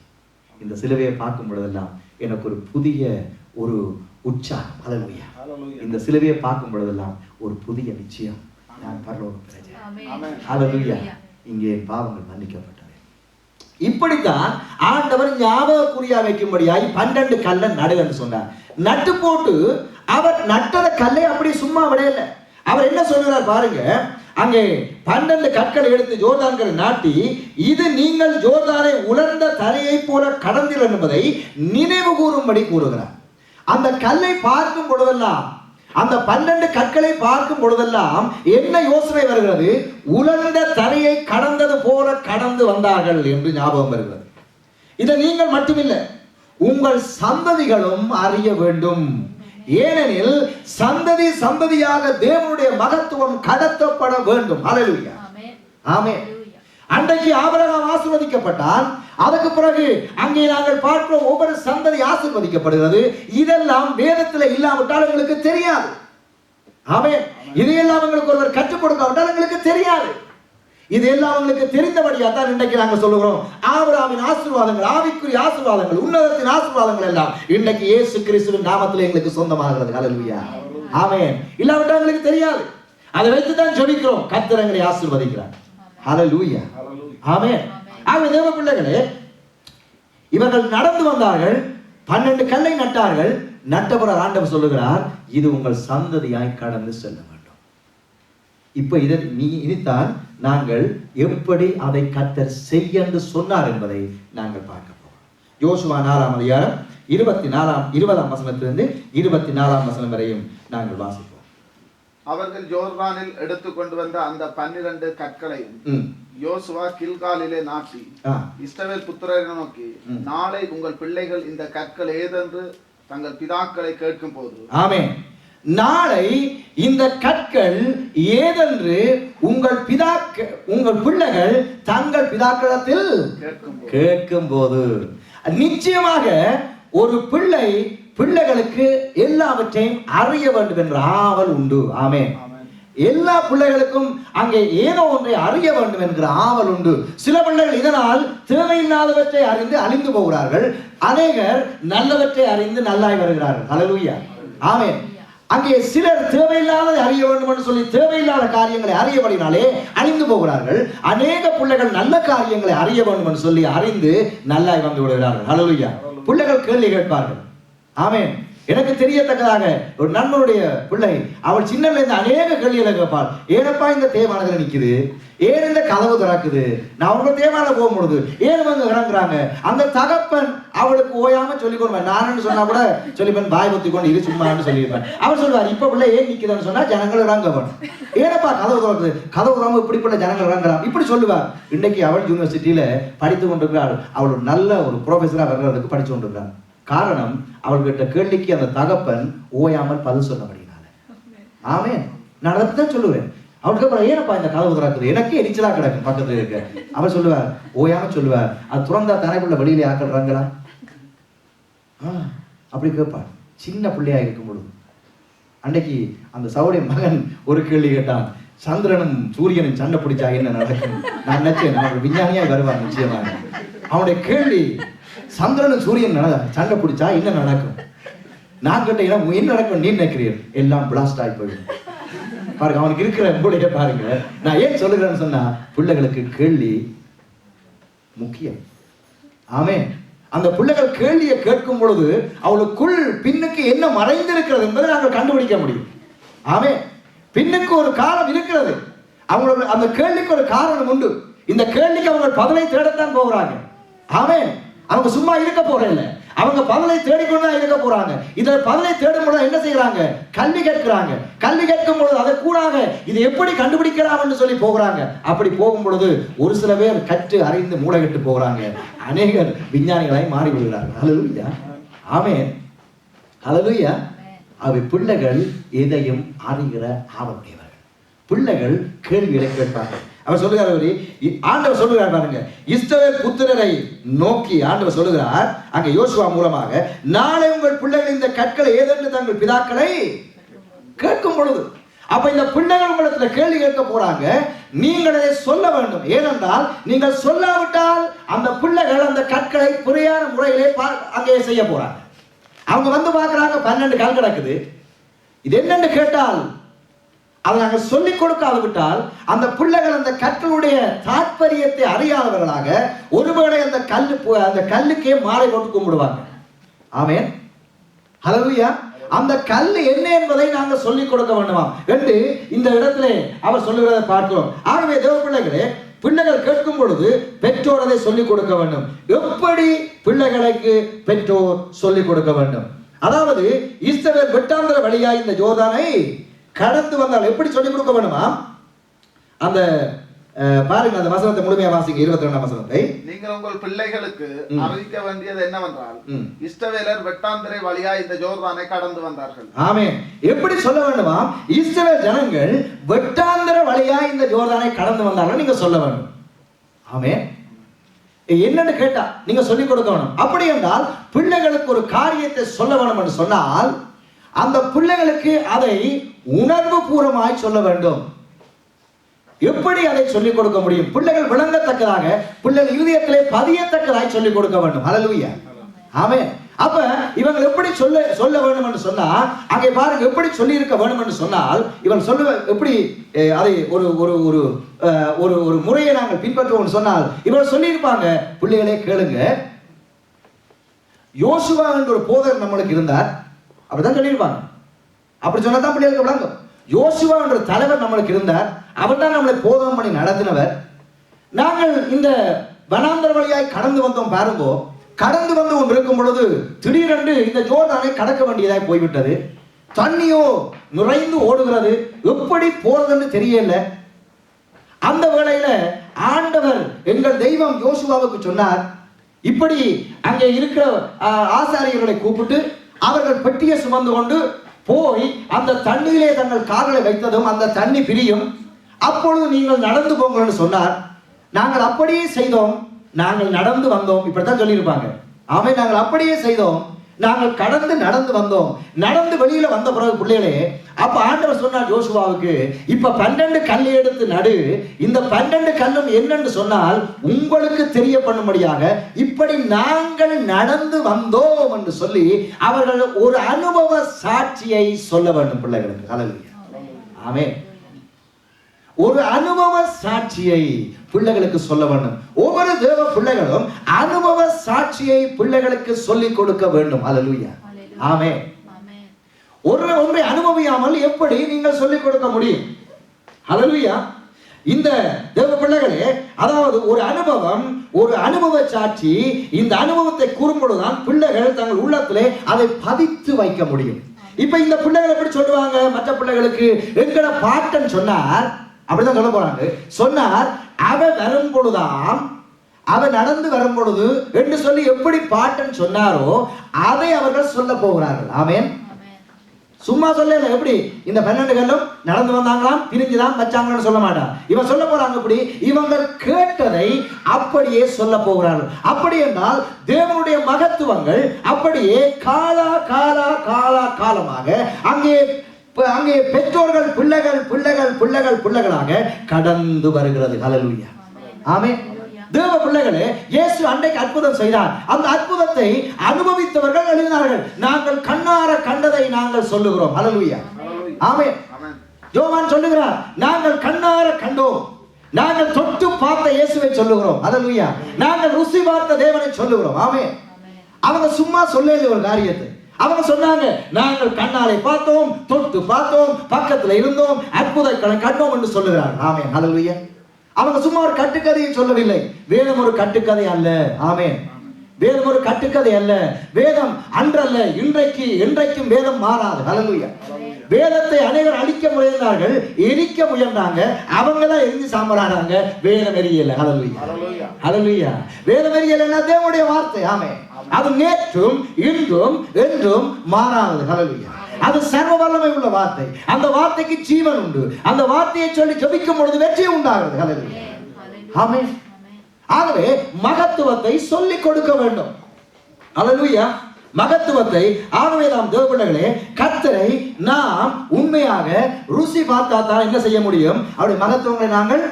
இந்த சிலுவையை பார்க்கும் பொழுதெல்லாம் எனக்கு ஒரு புதிய ஒரு உற்சாகம். ஹல்லேலூயா. இந்த சிலுவையை பார்க்கும் பொழுதெல்லாம் ஒரு புதிய நிச்சயம். நான் பரலோகம் பெறுவேன். ஹல்லேலூயா. இங்கே பாவங்கள் மன்னிக்கப்பட்டது. இப்படித்தான் ஆண்டவர் ஞாபகக்குறியா வைக்கும்படியாய் 12 கல்லை நடுன்னு சொன்னார். நட்டு போட்டு அவர் நட்டத கல்லை அப்படி சும்மா விடையில. அவர் என்ன சொல்கிறார் பாருங்க. அங்கே 12 கற்களை எடுத்து ஜோர்தான்களை நாட்டி, இது நீங்கள் ஜோர்தானை உலர்ந்த தரையை போல கடந்தீர்கள் என்பதை நினைவு கூறும்படி கூறுகிறார். அந்த கல்லை பார்க்கும் பொழுதெல்லாம், அந்த 12 கற்களை பார்க்கும் பொழுதெல்லாம் என்ன யோசனை வருகிறது? உலர்ந்த தரையை கடந்தது போல கடந்து வந்தார்கள் என்று ஞாபகம் வருகிறது. இதை நீங்கள் மட்டுமில்லை, உங்கள் சந்ததிகளும் அறிய வேண்டும். ஏனெனில் சந்ததி சந்ததியாக தேவனுடைய மகத்துவம் கடத்தப்பட வேண்டும். ஹல்லேலூயா. ஆமென். அன்றைக்கு ஆபிரகாம் ஆசீர்வதிக்கப்பட்டான். அதுக்கு பிறகு அங்கே நாங்கள் பார்க்கிறோம் ஒவ்வொரு சந்ததி ஆசீர்வதிக்கப்படுகிறது. இதெல்லாம் வேதத்தில் இல்லாவிட்டால் எங்களுக்கு தெரியாது. ஆமென். இதையெல்லாம் எங்களுக்கு ஒருவர் கற்றுக் கொடுக்காவிட்டால் எங்களுக்கு தெரியாது. இதெல்லாம் அவங்களுக்கு தெரிந்தபடியா தான் இன்றைக்கு நாங்கள் சொல்லுகிறோம் ஆபிரகாமின் ஆசீர்வாதங்கள், ஆவிக்குரிய ஆசீர்வாதங்கள், உன்னதத்தின் ஆசீர்வாதங்கள் எல்லாம் இன்றைக்கு இயேசு கிறிஸ்துவின் நாமத்தில் எங்களுக்கு சொந்தமாகிறது. ஹல்லேலூயா. ஆமென். இல்லாவிட்டால் எங்களுக்கு தெரியாது. அதை வைத்து தான் ஜெபிக்கிறோம். கர்த்தர் எங்களை ஆசீர்வதிக்கிறார். ஹல்லேலூயா. ஆமென். ஆகவே தேவ பிள்ளைகளே, இவர்கள் நடந்து வந்தார்கள், 12 கல்லை நட்டார்கள். நட்டபுரம் ஆண்டவர் சொல்லுகிறார், இது உங்கள் சந்ததியாய் கடந்து செல்ல வேண்டும். இப்ப இதைத்தான் நாங்கள் எப்படி அதை கர்த்தர் செய்ய என்று சொன்னார் என்பதை நாங்கள் பார்க்க போகிறோம். யோசுவா 4ஆம் அதிகாரம் 20ஆம் வசனத்திலிருந்து 24ஆம் வசனம் வரையும் நாங்கள் வாசிப்போம்.
அவர்கள் ஜோர்தானில் எடுத்து கொண்டு வந்த அந்த 12 கற்களையும் யோசுவா கில்காலிலே நாட்டி இஸ்ரவேல் புத்திரரை நோக்கி, நாளை உங்கள் பிள்ளைகள் இந்த கற்கள் ஏதென்று தங்கள் பிதாக்களை கேட்கும் போது,
ஆமென், நாளை இந்த கற்கள் ஏதென்று உங்கள் பிள்ளைகள் தங்கள் பிதாக்களிடத்தில் கேட்கும் போது, நிச்சயமாக ஒரு பிள்ளைகளுக்கு எல்லாவற்றையும் அறிய வேண்டும் என்ற ஆவல் உண்டு. ஆமென். எல்லா பிள்ளைகளுக்கும் அங்கே ஏதோ ஒன்றை அறிய வேண்டும் என்கிற ஆவல் உண்டு. சில பிள்ளைகள் இதனால் தேவையில்லாதவற்றை அறிந்து அழிந்து போகிறார்கள். அநேகர் நல்லவற்றை அறிந்து நல்லாய் வருகிறார்கள். ஹல்லேலூயா. ஆமென். அங்கே சிலர் தேவையில்லாத அறிய வேண்டும் என்று சொல்லி தேவையில்லாத காரியங்களை அறியபடினாலே அழிந்து போகிறார்கள். அநேக பிள்ளைகள் நல்ல காரியங்களை அறிய வேண்டும் என்று சொல்லி அறிந்து நல்லாய் வந்து விடுகிறார்கள். ஹல்லேலூயா. பிள்ளைகள் கேள்வி கேட்பார்கள். ஆமென். எனக்கு தெரியத்தக்கதாக ஒரு நண்பனுடைய பிள்ளை, அவள் சின்னல இருந்து அநேக கேள்விகளை கேட்பாள். ஏனப்பா இந்த தேவாலயத்தில் நிற்குது, ஏன் இந்த கதவு திறக்குது, நான் அவங்க தேவாலயம் போகும்பொழுது ஏன் வந்து இறங்குறாங்க. அந்த தகப்பன் அவளுக்கு ஓயாம சொல்லிக் கொடுப்பேன். நானுன்னு சொன்னா கூட சொல்லிப்பேன், பாய் பத்தி கொண்டு இது சும்மான்னு சொல்லியிருப்பேன். அவர் சொல்லுவார், இப்ப பிள்ளை ஏன் நிற்குதுன்னு சொன்னா ஜனங்கள் இறங்கப்படும். ஏனப்பா கதவு திறக்குது, கதவு திறந்து இப்படிப்பட்ட ஜனங்கள் இறங்குறான் இப்படி சொல்லுவார். இன்னைக்கு அவள் யூனிவர்சிட்டியில படித்து கொண்டிருக்கிறாள். அவள் நல்ல ஒரு ப்ரொஃபஸரா வர்றதுக்கு படிச்சு கொண்டிருக்கிறாள். காரணம், அவள்கிட்ட கேள்விக்கு அந்த தகப்பன் ஓயாமல் பதில் சொன்னபடினால. ஆமென். நான் அதை தான் சொல்லுவேன். அவளுக்கு அப்புறம் ஏனப்பா இந்த கதவு திறக்குது, எனக்கு எரிச்சலா கிடக்கும் பக்கத்துல இருக்க. அவர் சொல்லுவார், ஓயாம சொல்லுவார், அது துறந்தா தனைக்குள்ள வெளியில ஆக்கிறாங்களா அப்படி கேட்பாள். சின்ன பிள்ளையா இருக்கும் பொழுது அன்னைக்கு அந்த சவுடைய மகன் ஒரு கேள்வி கேட்டான், சந்திரனும் சூரியனும் சண்டை பிடிச்சா என்ன நடக்கும். நான் நினைச்சேன் அவன் விஞ்ஞானியாய் வருவான் நிச்சயமாக. அவனுடைய கேள்வி, சந்திரனும் சூரியன் சண்டை பிடிச்சா என்ன நடக்கும். நான் கேட்டேன் என்ன நடக்கும் நீ நினைக்கிறீர்கள்? எல்லாம் பிளாஸ்ட் ஆகி போயிடும். பாருங்க, அவனுக்கு இருக்கிற மூளையை பாருங்க. நான் ஏன் சொல்லுகிறேன்னு சொன்னா, பிள்ளைகளுக்கு கேள்வி முக்கியம். ஆமென். அந்த பிள்ளைகள் கேள்வியை கேட்கும் பொழுது அவளுக்குள் பின்னுக்கு என்ன மறைந்திருக்கிறது என்பதை நாங்கள் கண்டுபிடிக்க முடியும். ஆமென். பின்னுக்கு ஒரு காரணம் இருக்கிறது. அவங்களோட அந்த கேள்விக்கு ஒரு காரணம் உண்டு. இந்த கேள்விக்கு அவங்க பதிலை தேடத்தான் போகிறாங்க. ஆமென். அவங்க சும்மா இருக்க போறதில்லை, அவங்க பதிலை தேடிக்கொண்டு இருக்க போறாங்க. இதை பதிலை தேடும் பொழுது என்ன செய்யறாங்க? கல்வி கேட்கிறாங்க. கல்வி கேட்கும் பொழுது அதை கூடாக இது எப்படி கண்டுபிடிக்கலாம் என்று சொல்லி போகிறாங்க. அப்படி போகும் பொழுது ஒரு சில பேர் கற்று அறிந்து மூளை கட்டு போகிறாங்க. அநேகர் விஞ்ஞானிகளாய் மாறி விடுகிறார்கள். ஹல்லேலூயா. ஆமென். ஹல்லேலூயா. அவை பிள்ளைகள் எதையும் அறிகிற ஆவலுடையவர்கள். பிள்ளைகள் கேள்விகளை கேட்பார்கள். அவர் சொல்லுகிறார், ஆண்டவர் சொல்லுகிறார் பாருங்க, இஸ்ரவேல் புத்திரரை நோக்கி ஆண்டவர் சொல்லுகிறார் அங்க யோசுவா மூலமாக, நாளை உங்கள் பிள்ளைகள் இந்த கற்களை ஏதென்று தங்கள் பிதாக்களை கேட்கும் பொழுது. அப்ப இந்த பிள்ளைகள் உங்களிடத்துல கேள்வி கேட்க போறாங்க, நீங்கள் அதை சொல்ல வேண்டும். ஏனென்றால் நீங்கள் சொல்லாவிட்டால் அந்த பிள்ளைகள் அந்த கற்களை புரியான முறையிலே அங்கே செய்ய போறாங்க. அவங்க வந்து பார்க்கிறாங்க 12 கல் கிடக்குது, இது என்னன்னு கேட்டால் அதை நாங்கள் சொல்லிக் கொடுக்காது விட்டால் அந்த பிள்ளைகள் அந்த கற்களுடைய தாற்பயத்தை அறியாதவர்களாக ஒருவேளை அந்த கல்லுக்கே மாலை போட்டு கும்பிடுவாங்க. ஆமென். ஹல்லேலூயா. அந்த கல் என்ன என்பதை நாங்கள் சொல்லிக் கொடுக்க வேண்டுமா என்று இந்த இடத்திலே அவர் சொல்லுகிறதை பார்க்கிறோம். ஆகவே தேவ பிள்ளைகளே, பிள்ளைகள் கேட்கும் பொழுது பெற்றோர் அதை சொல்லிக் கொடுக்க வேண்டும். எப்படி பிள்ளைகளுக்கு பெற்றோர் சொல்லிக் கொடுக்க வேண்டும்? அதாவது இஸ்ரவேல் வெட்டாந்தர வழியாய் இந்த யோர்தானை கடந்து வந்தால் எப்படி சொல்லிக் கொடுக்க வேண்டுமா? அந்த பாருங்க, அந்த வசனத்தை முழுமையா வாசிங்க. 22ஆம் வசனத்தை. நீங்கள்
உங்கள் பிள்ளைகளுக்கு அறிவிக்க வேண்டியது என்னவென்றால், இஸ்ரவேலர் வெட்டாந்தரை வழியா இந்த யோர்தானை கடந்து வந்தார்கள்.
ஆமென். எப்படி சொல்ல வேண்டுமா? இஸ்ரவேல் ஜனங்கள் வெட்டாந்தர வழியா இந்த யோர்தானை கடந்து வந்தார்கள் நீங்க சொல்ல வேண்டும். ஆமென். என்னன்னு கேட்டா நீங்க சொல்லிக் கொடுக்க வேணும். அப்படி என்றால் பிள்ளைகளுக்கு ஒரு காரியத்தை சொல்ல வேண்டும் என்று சொன்னால் அந்த பிள்ளைகளுக்கு அதை உணர்வு பூர்வமாய் சொல்ல வேண்டும். எப்படி அதை சொல்லிக் கொடுக்க முடியும்? பிள்ளைகள் விளங்கத்தக்கதாக, பிள்ளைகள் இதயத்திலே பதியத்தக்கதாய் சொல்லிக் கொடுக்க வேண்டும். ஹல்லேலூயா. ஆமென். அப்ப இவங்க எப்படி சொல்ல வேண்டும் என்று சொன்னா, அங்கே பாருங்க எப்படி சொல்லி இருக்க வேண்டும் என்று சொன்னால், இவன் சொல்ல எப்படி அதை ஒரு ஒரு ஒரு ஒரு முறையை நாங்கள் பின்பற்றுவோம் சொன்னால் இவங்க சொல்லி இருப்பாங்க, பிள்ளைகளே கேளுங்க, யோசுவா என்ற ஒரு போதகர் நம்மளுக்கு இருந்தார், அப்படிதான் சொல்லியிருப்பாங்க. அப்படி சொன்னதான் பிள்ளைகளுக்கு விளங்கும். யோசுவா என்ற தலைவர் நம்மளுக்கு இருந்தார், அவர் தான் நம்மளை போதகம் பண்ணி நடத்தினவர். நாங்கள் இந்த வனாந்தர வழியாய் கடந்து வந்தோம் பாருங்கோ. கடந்து வந்து கொண்டு இருக்கும் பொழுது திடீரென்று இந்த யோர்தானை கடக்க வேண்டியதாய் போய்விட்டது. தண்ணியோ நுழைந்து ஓடுகிறது, எப்படி போறதுன்னு தெரியல. அந்த வேளையில ஆண்டவர் எங்கள் தெய்வம் யோசுவாவுக்கு சொன்னார், இப்படி அங்கே இருக்கிற ஆசாரியர்களை கூப்பிட்டு அவர்கள் பெட்டியை சுமந்து கொண்டு போய் அந்த தண்ணீரிலே தங்கள் கால்களை வைத்ததும் அந்த தண்ணி பிரியும், அப்பொழுது நீங்கள் நடந்து போங்கள்னு சொன்னார். நாங்கள் அப்படியே செய்தோம், நாங்கள் நடந்து வந்தோம். இப்படித்தான் சொல்லியிருப்பாங்க. ஆமென். நாங்கள் அப்படியே செய்தோம், நாங்கள் நடந்து வந்தோம். நடந்து வெளியில வந்த பிறகு பிள்ளைகளே, அப்ப ஆண்டவர் சொன்னார் யோசுவாவுக்கு, இப்ப 12 கல் எடுத்து நடு. இந்த 12 கல்லும் என்னன்னு சொன்னால் உங்களுக்கு தெரிய பண்ணும்படியாக இப்படி நாங்கள் நடந்து வந்தோம் என்று சொல்லி அவர்கள் ஒரு அனுபவ சாட்சியை சொல்ல வேண்டும் பிள்ளைகளுக்கு. ஹல்லேலூயா. ஆமென். ஒரு அனுபவ சாட்சியை பிள்ளைகளுக்கு சொல்ல வேண்டும். ஒவ்வொரு தேவ பிள்ளைகளும் அனுபவ சாட்சியை பிள்ளைகளுக்கு சொல்லிக் கொடுக்க வேண்டும். ஹல்லேலூயா. ஆமென். ஒன்றை அனுபவியாமல் எப்படி நீங்கள் சொல்லிக் கொடுக்க முடியும்? ஹல்லேலூயா. இந்த தேவ பிள்ளைகளே, அதாவது ஒரு அனுபவம், ஒரு அனுபவ சாட்சி, இந்த அனுபவத்தை கூறும்பொழுதுதான் பிள்ளைகள் தங்கள் உள்ளத்திலே அதை பதித்து வைக்க முடியும். இப்ப இந்த பிள்ளைகள் எப்படி சொல்லுவாங்க மற்ற பிள்ளைகளுக்கு? எங்கட பாட்டன் சொன்னார், அப்படிதான் சொல்ல போறாங்க. சொன்னார், அவ வரும் பொழுதாம், அவ நடந்து வரும் பொழுது என்று சொல்லி எப்படி பாட்டன் சொன்னாரோ அதை அவர்கள் சொல்ல போகிறார்கள். ஆமென். சும்மா சொல்லல. எப்படி இந்த 12 கல்லும் நடந்து வந்தாங்களாம், பிரிஞ்சுதான் வச்சாங்கன்னு சொல்ல மாட்டான். இவன் சொல்ல போறாங்க இப்படி, இவங்க கேட்டதை அப்படியே சொல்ல போகிறார்கள். அப்படி என்றால் தேவனுடைய மகத்துவங்கள் அப்படியே காலா காலா காலா காலமாக அங்கே பெற்றோர்கள் பிள்ளைகள் பிள்ளைகள் பிள்ளைகள் பிள்ளைகளாக கடந்து வருகிறது. ஹல்லேலூயா. ஆமென். தேவ பிள்ளைகளே, இயேசு அன்றைக்கு அற்புதம் செய்தார். அந்த அற்புதத்தை அனுபவித்தவர்கள் எழுதினார்கள். நாங்கள் கண்ணார கண்டதை நாங்கள் சொல்லுகிறோம். ஹல்லேலூயா. ஆமென். யோவான் சொல்லுகிறார், நாங்கள் கண்ணார கண்டோம், நாங்கள் தொட்டு பார்த்த இயேசுவை சொல்லுகிறோம். ஹல்லேலூயா. நாங்கள் ருசி பார்த்த தேவனை சொல்லுகிறோம். ஆமென். அவங்க சும்மா சொல்லல ஒரு காரியத்தை. அவங்க சொன்னாங்க, நாங்கள் கண்ணாலை பார்த்தோம், தொட்டு பார்த்தோம், பக்கத்துல இருந்தோம், அற்புதங்களை கண்டோம் என்று சொல்லுகிறார். ஆமென். ஹல்லேலூயா. அவங்க சும்மா ஒரு கட்டுக்கதையை சொல்லவில்லை. வேதம் ஒரு கட்டுக்கதை அல்ல. ஆமென். வேதம் ஒரு கட்டுக்கதை அல்ல. வேதம் அன்றல்ல, இன்றைக்கு என்றைக்கும் வேதம் மாறாது. ஹல்லேலூயா. வேதத்தை அனைவர் அழிக்க முயன்றார்கள், எரிக்க முயன்றாங்க, அவங்க தான் எரிஞ்சு சாம்பலானாங்க. வேதம் எரியல. ஹல்லேலூயா. ஹல்லேலூயா. வேதம் எரியலன்னா தேவனுடைய வார்த்தை. ஆமென். அது நேற்றும் இன்றும் என்றும் மாறாது. ஹல்லேலூயா. அது சர்வ வல்லமை உள்ள வார்த்தை. அந்த வார்த்தைக்கு ஜீவன் உண்டு. அந்த வார்த்தையை சொல்லி ஜெபிக்கும் பொழுது வெற்றி உண்டாகிறது. ஹல்லேலூயா. ஆமென். ஆகவே மகத்துவத்தை சொல்லிக் கொடுக்க வேண்டும். ஹல்லேலூயா. மகத்துவத்தை. ஆகவே நாம் தேவ பிள்ளைகளே, கர்த்தரை நாம் உண்மையாக ருசி பார்த்தா தான் என்ன செய்ய முடியும்? அவருடைய மகத்துவங்களை நாங்கள்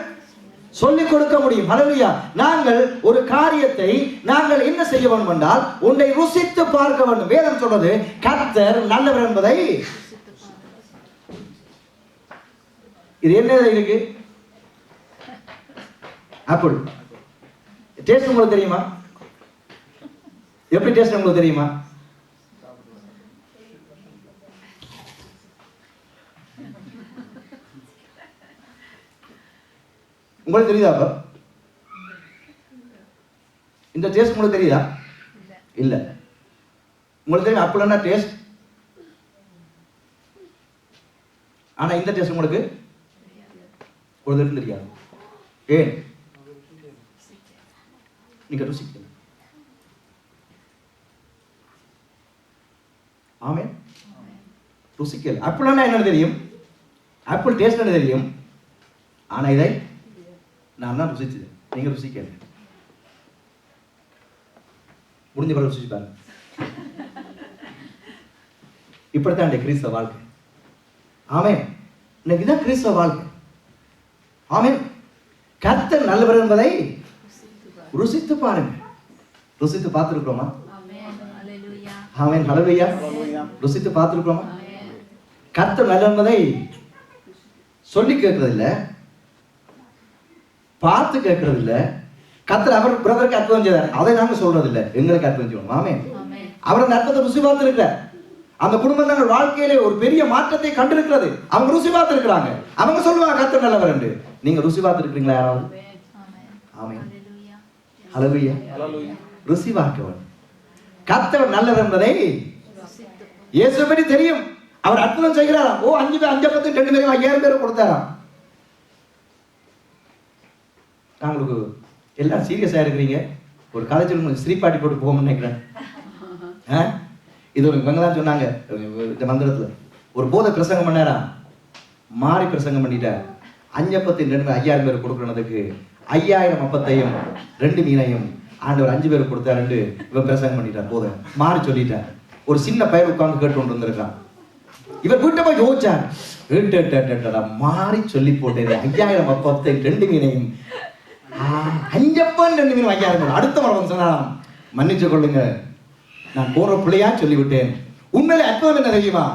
சொல்லிக் கொடுக்க முடியும். ஹல்லேலூயா. நாங்கள் ஒரு காரியத்தை நாங்கள் என்ன செய்ய வேண்டும் என்றால் ஒன்றை ருசித்து பார்க்க வேண்டும். வேதம் சொல்றது கர்த்தர் நல்லவர் என்பதை. இது என்ன இருக்கு? ஆப்பிள் டேஸ்ட் உங்களுக்கு தெரியுமா? எப்படி டேஸ்ட் உங்களுக்கு தெரியுமா? உங்களுக்கு தெரியுதா? அப்ப இந்த டேஸ்ட் உங்களுக்கு தெரியுதா? இல்ல. உங்களுக்கு தெரியும் ஆப்பிள்னா டேஸ்ட். ஆனா இந்த டேஸ்ட் உங்களுக்கு ஒரு தடவை தெரியாது. ஏன்? நீங்க ருசிக்கல. ஆமென். ருசிக்கல. ஆப்பிள்னா என்ன தெரியும்? ஆப்பிள் டேஸ்ட் என்ன தெரியும்? ஆனா இதை நான் தான் ருசிச்சது. நீங்க ருசிக்கல. முடிஞ்ச பிறகு ருசிச்சு பாருங்க. இப்படித்தான் இந்த கிறிஸ்தவ வாழ்க்கை. ஆமென். இன்னைக்கு தான் கிறிஸ்தவ வாழ்க்கை. ஆமென். கர்த்தர் நல்லவர் என்பதை ருசித்து பாருங்க. ருசித்து பார்த்திருக்கிறோமா? ஆமென். ஹல்லேலூயா. ருசித்து பார்த்திருக்கிறோமா? கர்த்தர் நல்லவர் என்பதை சொல்லி கேட்கறது இல்ல, பார்த்து கேட்கறது இல்ல. கர்த்தர் அவர் பிரதருக்கு அற்புதம் செய்தார், அதை நாங்க சொல்றது இல்ல, எங்களுக்கு அற்புதம் செய்யணும். ஆமென். அவர் அந்த அற்புதத்தை ருசி பார்த்து இருக்கிறார். அந்த குடும்பம் தங்கள் வாழ்க்கையிலே ஒரு பெரிய மாற்றத்தை கண்டிருக்கிறது. அவங்க ருசி பார்த்து இருக்கிறாங்க. அவங்க சொல்லுவாங்க கர்த்தர் நல்லவர் என்று. நீங்க ருசி பார்த்து இருக்கிறீங்களா யாராவது? ஆமென். ஹல்லேலூயா. ருசி பார்க்கவர். கர்த்தர் நல்லவர் என்பதை இயேசுவை பற்றி தெரியும். அவர் அற்புதம் செய்கிறாராம். ஓ 5 பேர் 5 10 2 பேரும் 5000 பேர் கொடுத்தாராம். உங்களுக்கு எல்லாம் சீரியஸா இருக்கிறீங்க. ஒரு காலேஜில் ஸ்ரீபாட்டி போட்டு போகணும்னு நினைக்கிறேன். இது இவங்க தான் சொன்னாங்க இந்த மந்திரத்துல. ஒரு போதை பிரசங்கம் பண்ணாரா, மாறி பிரசங்கம் பண்ணிட்டார். 5 10 2 5000 பேர் கொடுக்கறதுக்கு 5000 அப்பத்தையும் 2 மீனையும் ஆண்டவர் 5 பேர் கொடுத்தாரு. இவன் பிரசங்கம் பண்ணிட்டார். போதை மாறி சொல்லிட்டார். ஒரு சின்ன பையன் உட்கார்ந்து கேட்டு கொண்டு வந்திருக்கான். இவர் வீட்டை போய் யோசிச்சார். மாறி சொல்லி போட்டேன் 5000 அப்பத்தையும் 2 மீனையும் 5 2 மீன் 5000. அடுத்த முறை சொன்னாராம், மன்னிச்சு கொள்ளுங்க, நான் போற பிள்ளையா சொல்லிவிட்டேன். உண்மையிலே அற்புதம் என்ன தெரியுமா?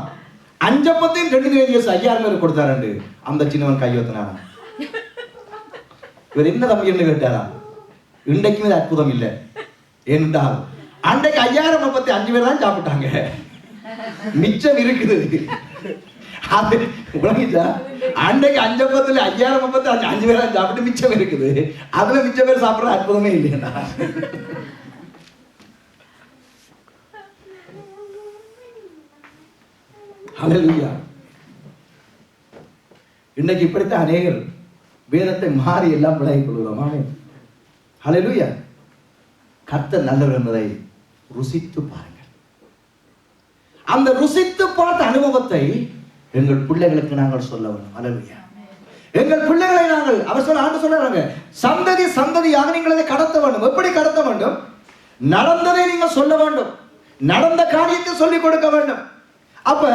5 10 2 மீன் 5000 பேர் கொடுத்தாரு. அந்த சின்னவன் கையோத்தினாராம். இவர் என்ன தம்பின்னு கேட்டாரா? இன்றைக்கும் இது அற்புதம் இல்லை. ஏனென்றால் அன்றைக்கு 5000 அப்பத்தை 5 பேர் தான் சாப்பிட்டாங்க. மிச்சம் இருக்குது. அது உலகிச்சா அன்றைக்கு 5 10 5000 அப்பத்தை 5 பேர் தான் சாப்பிட்டு மிச்சம் இருக்குது. அதுல மிச்சம் பேர் சாப்பிட்ற அற்புதமே இல்லையா? ஹல்லேலூயா. இன்னைக்கு இப்படித்தான் அநேகர் வேதத்தை மாறி எல்லாம் விலகிக் கொள்கிறோம். ஆமென். ஹல்லேலூயா. கர்த்தர் நல்லவர் என்பதை ருசித்து பாருங்கள். அந்த ருசித்து பார்த்த அனுபவத்தை எங்கள் பிள்ளைகளுக்கு நாங்கள் சொல்ல வேண்டும். ஹல்லேலூயா. எங்கள் பிள்ளைகளை நாங்கள் அவர் சொல்ல ஆண்டு சொல்றாங்க, சந்ததி சந்ததியாக நீங்கள் அதை கடத்த வேண்டும். எப்படி கடத்த வேண்டும்? நடந்ததை நீங்கள் சொல்ல வேண்டும். நடந்த காரியத்தை சொல்லிக் கொடுக்க வேண்டும். அப்ப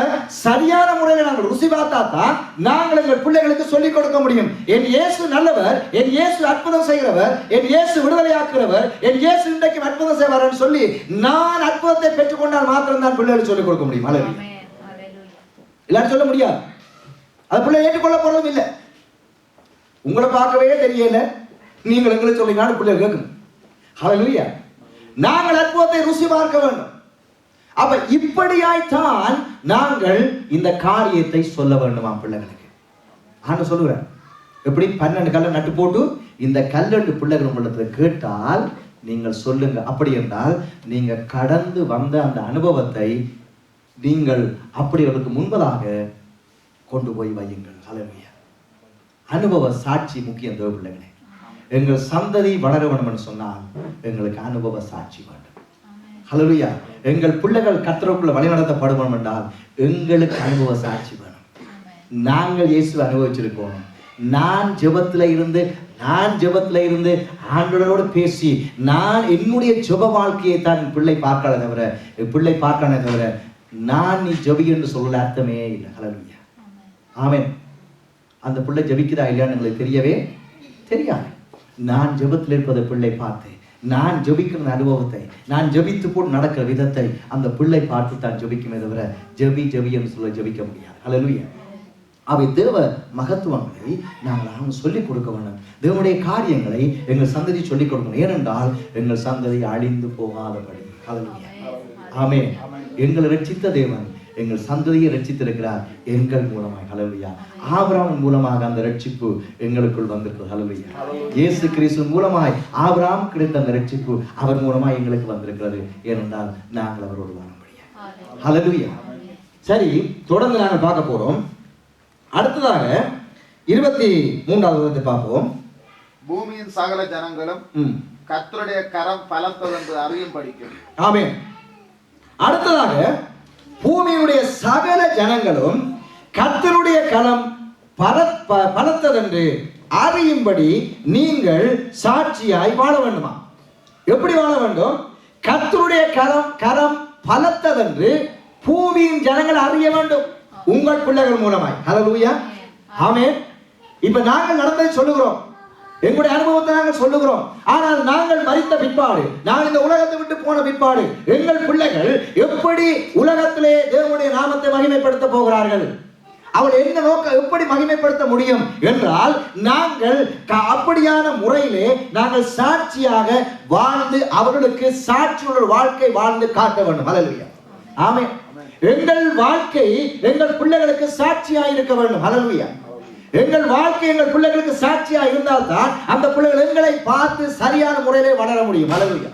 சரியான முறையில் நாங்கள் ருசி பார்த்தா தான் நாங்கள் எங்கள் பிள்ளைகளுக்கு சொல்லிக் கொடுக்க முடியும். என் இயேசு நல்லவர், என் இயேசு அற்புதம் செய்கிறவர், என் இயேசு விடுதலையாக்குறவர், என் இயேசு இன்றைக்கு அற்புதம் செய்வார் சொல்லி நான் அற்புதத்தை பெற்றுக்கொண்டால் மாத்திரம் தான் பிள்ளைகளுக்கு சொல்லிக் கொடுக்க முடியும். எல்லாரும் சொல்ல முடியாது. அது பிள்ளை ஏற்றுக்கொள்ள போறதும் இல்லை. உங்களை பார்க்கவே தெரியல, நீங்கள் எங்களுக்கு சொல்லினாலும் பிள்ளை கேட்கும். ஹல்லேலூயா. நாங்கள் அற்புதத்தை ருசி பார்க்க வேண்டும். அப்ப இப்படியாய்த்தான் நாங்கள் இந்த காரியத்தை சொல்ல வேண்டுமா பிள்ளைகளுக்கு. ஆனா சொல்லுகிறேன், எப்படி 12 கல்லை நட்டு போட்டு இந்த 12 பிள்ளைகள் உங்களிடத்துல கேட்டால் நீங்கள் சொல்லுங்க. அப்படி என்றால் நீங்க கடந்து வந்த அந்த அனுபவத்தை நீங்கள் அப்படி அவருக்கு முன்பதாக கொண்டு போய் வையுங்கள். ஹல்லேலூயா. அனுபவ சாட்சி முக்கியம் தேவ பிள்ளைகளே. எங்கள் சந்ததி வளர வேண்டும் என்று சொன்னால் எங்களுக்கு அனுபவ சாட்சி வேண்டும். ஹல்லேலூயா. எங்கள் பிள்ளைகள் கர்த்தருக்குள்ள வழிநடத்தப்படும் என்றால் எங்களுக்கு அனுபவ சாட்சி வேணும். நாங்கள் இயேசுவை அனுபவிச்சிருக்கோம். நான் ஜெபத்துல இருந்து ஆண்டவரோடு பேசி நான் என்னுடைய ஜெப வாழ்க்கையை தான் பிள்ளை பார்க்கறதே தவிர நான் நீ ஜெபி என்று சொல்ல அர்த்தமே இல்லை. ஹல்லேலூயா. ஆமென். அந்த பிள்ளை ஜெபிக்குதா இல்லையான்னு எங்களுக்கு தெரியவே தெரியாது. நான் ஜெபத்தில் இருப்பதை பிள்ளை பார்த்து, நான் ஜெபிக்கிற அனுபவத்தை, நான் ஜெபித்து போட்டு நடக்கிற விதத்தை அந்த பிள்ளை பார்த்து தான் ஜெபிக்குமே தவிர ஜெபி என்று சொல்ல ஜெபிக்க முடியாது. ஹல்லேலூயா. அவை தேவ மகத்துவங்களை நாங்கள் சொல்லிக் கொடுக்க வேண்டும். தேவனுடைய காரியங்களை எங்கள் சந்ததி சொல்லிக் கொடுக்கணும். ஏனென்றால் எங்கள் சந்ததி அழிந்து போகாதபடி. ஹல்லேலூயா. ஆமென். எங்களை ரட்சித்த தேவன் எங்கள் சந்ததியை ரட்சித்திருக்கிறார் எங்கள் மூலமாக. ஹல்லேலூயா. ஆபிரகாம் மூலமாக அந்த ரட்சிப்பு எங்களுக்குள் வந்திருக்கிறது. ஹல்லேலூயா. இயேசு கிறிஸ்து மூலமாய் ஆபிரகாம் கிடைத்த அந்த ரட்சிப்பு அவர் மூலமாய் எங்களுக்கு வந்திருக்கிறது. ஏனென்றால் நாங்கள் அவரோடு வாழும்படியா. ஹல்லேலூயா. சரி, தொடர்ந்து நாங்கள் பார்க்க போறோம். அடுத்ததாக 23வது வசனத்தை பார்ப்போம்.
பூமியின் சகல ஜனங்களும் கர்த்தருடைய கரம் பலத்தது என்று அறியும்படிக்கு.
ஆமென். அடுத்ததாக பூமியுடைய சகல ஜனங்களும் கர்த்தருடைய கரம் பலத்ததென்று அறியும்படி நீங்கள் சாட்சியாய் வாழ வேண்டுமா? எப்படி வாழ வேண்டும்? கர்த்தருடைய கரம் பலத்ததென்று பூமியின் ஜனங்கள் அறிய வேண்டும் உங்கள் பிள்ளைகள் மூலமாய். ஹல்லேலூயா. ஆமென். இப்ப நாங்கள் நடந்ததை சொல்லுகிறோம், எங்களுடைய அனுபவத்தை நாங்கள் சொல்லுகிறோம். ஆனால் நாங்கள் மரித்த பிற்பாடு, நாங்கள் இந்த உலகத்தை விட்டு போன பிற்பாடு எங்கள் பிள்ளைகள் எப்படி உலகத்திலே தேவனுடைய நாமத்தை மகிமைப்படுத்த போகிறார்கள்? அவள் என்ன நோக்கம், எப்படி மகிமைப்படுத்த முடியும் என்றால் நாங்கள் அப்படியான முறையிலே நாங்கள் சாட்சியாக வாழ்ந்து அவர்களுக்கு சாட்சியுள்ள வாழ்க்கை வாழ்ந்து காட்ட வேண்டும். ஹல்லேலூயா. ஆமென். எங்கள் வாழ்க்கை எங்கள் பிள்ளைகளுக்கு சாட்சியாக இருக்க வேண்டும். ஹல்லேலூயா. எங்கள் வாழ்க்கை எங்கள் பிள்ளைகளுக்கு சாட்சியா இருந்தால்தான் அந்த பிள்ளைகள் எங்களை பார்த்து சரியான முறையிலே வளர முடியும். ஹல்லேலூயா.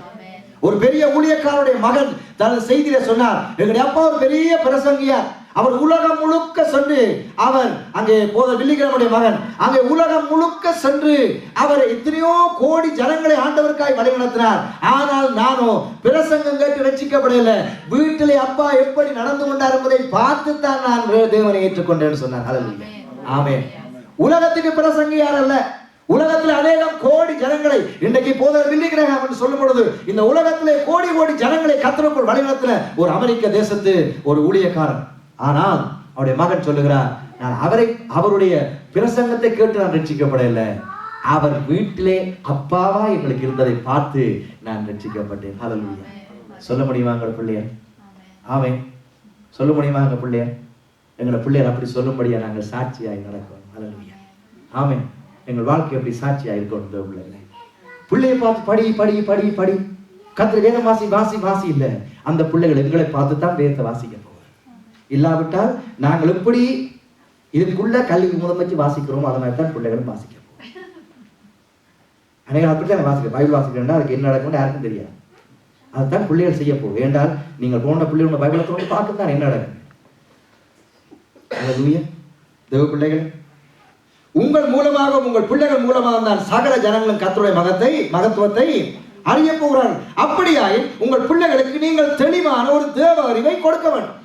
ஒரு பெரிய ஊழியக்காரருடைய மகன் தனது செய்தியில சொன்னார், எங்களுடைய அப்பா ஒரு பெரிய பிரசங்கியார். அவர் உலகம் முழுக்க சென்று, அவர் அங்கே வில்லிகிரமுடைய மகன் அங்கே உலகம் முழுக்க சென்று அவர் எத்தனையோ கோடி ஜனங்களை ஆண்டவருக்காய் வழிநடத்தினார். ஆனால் நானோ பிரசங்கம் கேட்டு ரட்சிக்கப்படவில்லை. வீட்டிலே அப்பா எப்படி நடந்து கொண்டார் என்பதை பார்த்துத்தான் நான் தேவனை ஏற்றுக்கொண்டேன்னு சொன்னார். ஹல்லேலூயா. ஆமென். உலகத்துக்கு பிரசங்கியார் அல்ல, உலகத்தில் அநேகம் கோடி ஜனங்களை இன்றைக்கு போதகர் பில்லி கிரஹாம் என்று சொல்லும் பொழுது இந்த உலகத்திலே கோடி ஜனங்களை கர்த்தருக்குள் வழிநடத்தின ஒரு அமெரிக்க தேசத்து ஒரு ஊழியக்காரன். ஆனால் அவருடைய மகன் சொல்லுகிறார், நான் அவருடைய பிரசங்கத்தை கேட்டு நான் ரட்சிக்கப்படவில்லை, அவர் வீட்டிலே அப்பாவா எங்களுக்கு இருந்ததை பார்த்து நான் ரட்சிக்கப்பட்டேன். ஹல்லேலூயா. சொல்ல முடியுமா எங்கள் பிள்ளையர்? ஆமென். சொல்ல முடியுமா எங்கள் பிள்ளையர்? எங்களை பிள்ளையர் அப்படி சொல்லும்படியா நாங்கள் சாட்சியாய் நடக்கிறோம். ஹல்லேலூயா. ஆமென். எங்கள் வாழ்க்கை அப்படி சாட்சியா இருக்கணும். பிள்ளைகளை பிள்ளையை பார்த்து படி கர்த்தர் வேதம் வாசி இல்லை. அந்த பிள்ளைகள் எங்களை பார்த்து தான் வேதத்தை வாசிக்க போகுது. இல்லாவிட்டால் நாங்கள் எப்படி இதுக்குள்ள கல்வி முதல் வச்சு வாசிக்கிறோம், அதை மாதிரி தான் பிள்ளைகளும் வாசிக்க போகும். அநேகம் அப்படித்தான் வாசிக்க பைபிள் வாசிக்கிறேன்னா அதுக்கு என்ன நடக்கும் யாருக்கும் தெரியாது. அதுதான் பிள்ளைகள் செய்ய போகும். ஏண்டால் நீங்கள் போன பிள்ளைகளோட பைபிளை தோண்டி பார்க்கத்தான் என்ன நடக்கும். ஹல்லேலூயா. தேவ பிள்ளைகள், உங்கள் மூலமாக உங்கள் பிள்ளைகள் மூலமாக தான் சகல ஜனங்களும் கர்த்தருடைய மகத்துவத்தை அறிய போகிறார்கள். அப்படியாய் உங்கள் பிள்ளைகளுக்கு நீங்கள் தெளிவான ஒரு தேவ அறிவை கொடுக்க வேண்டும்.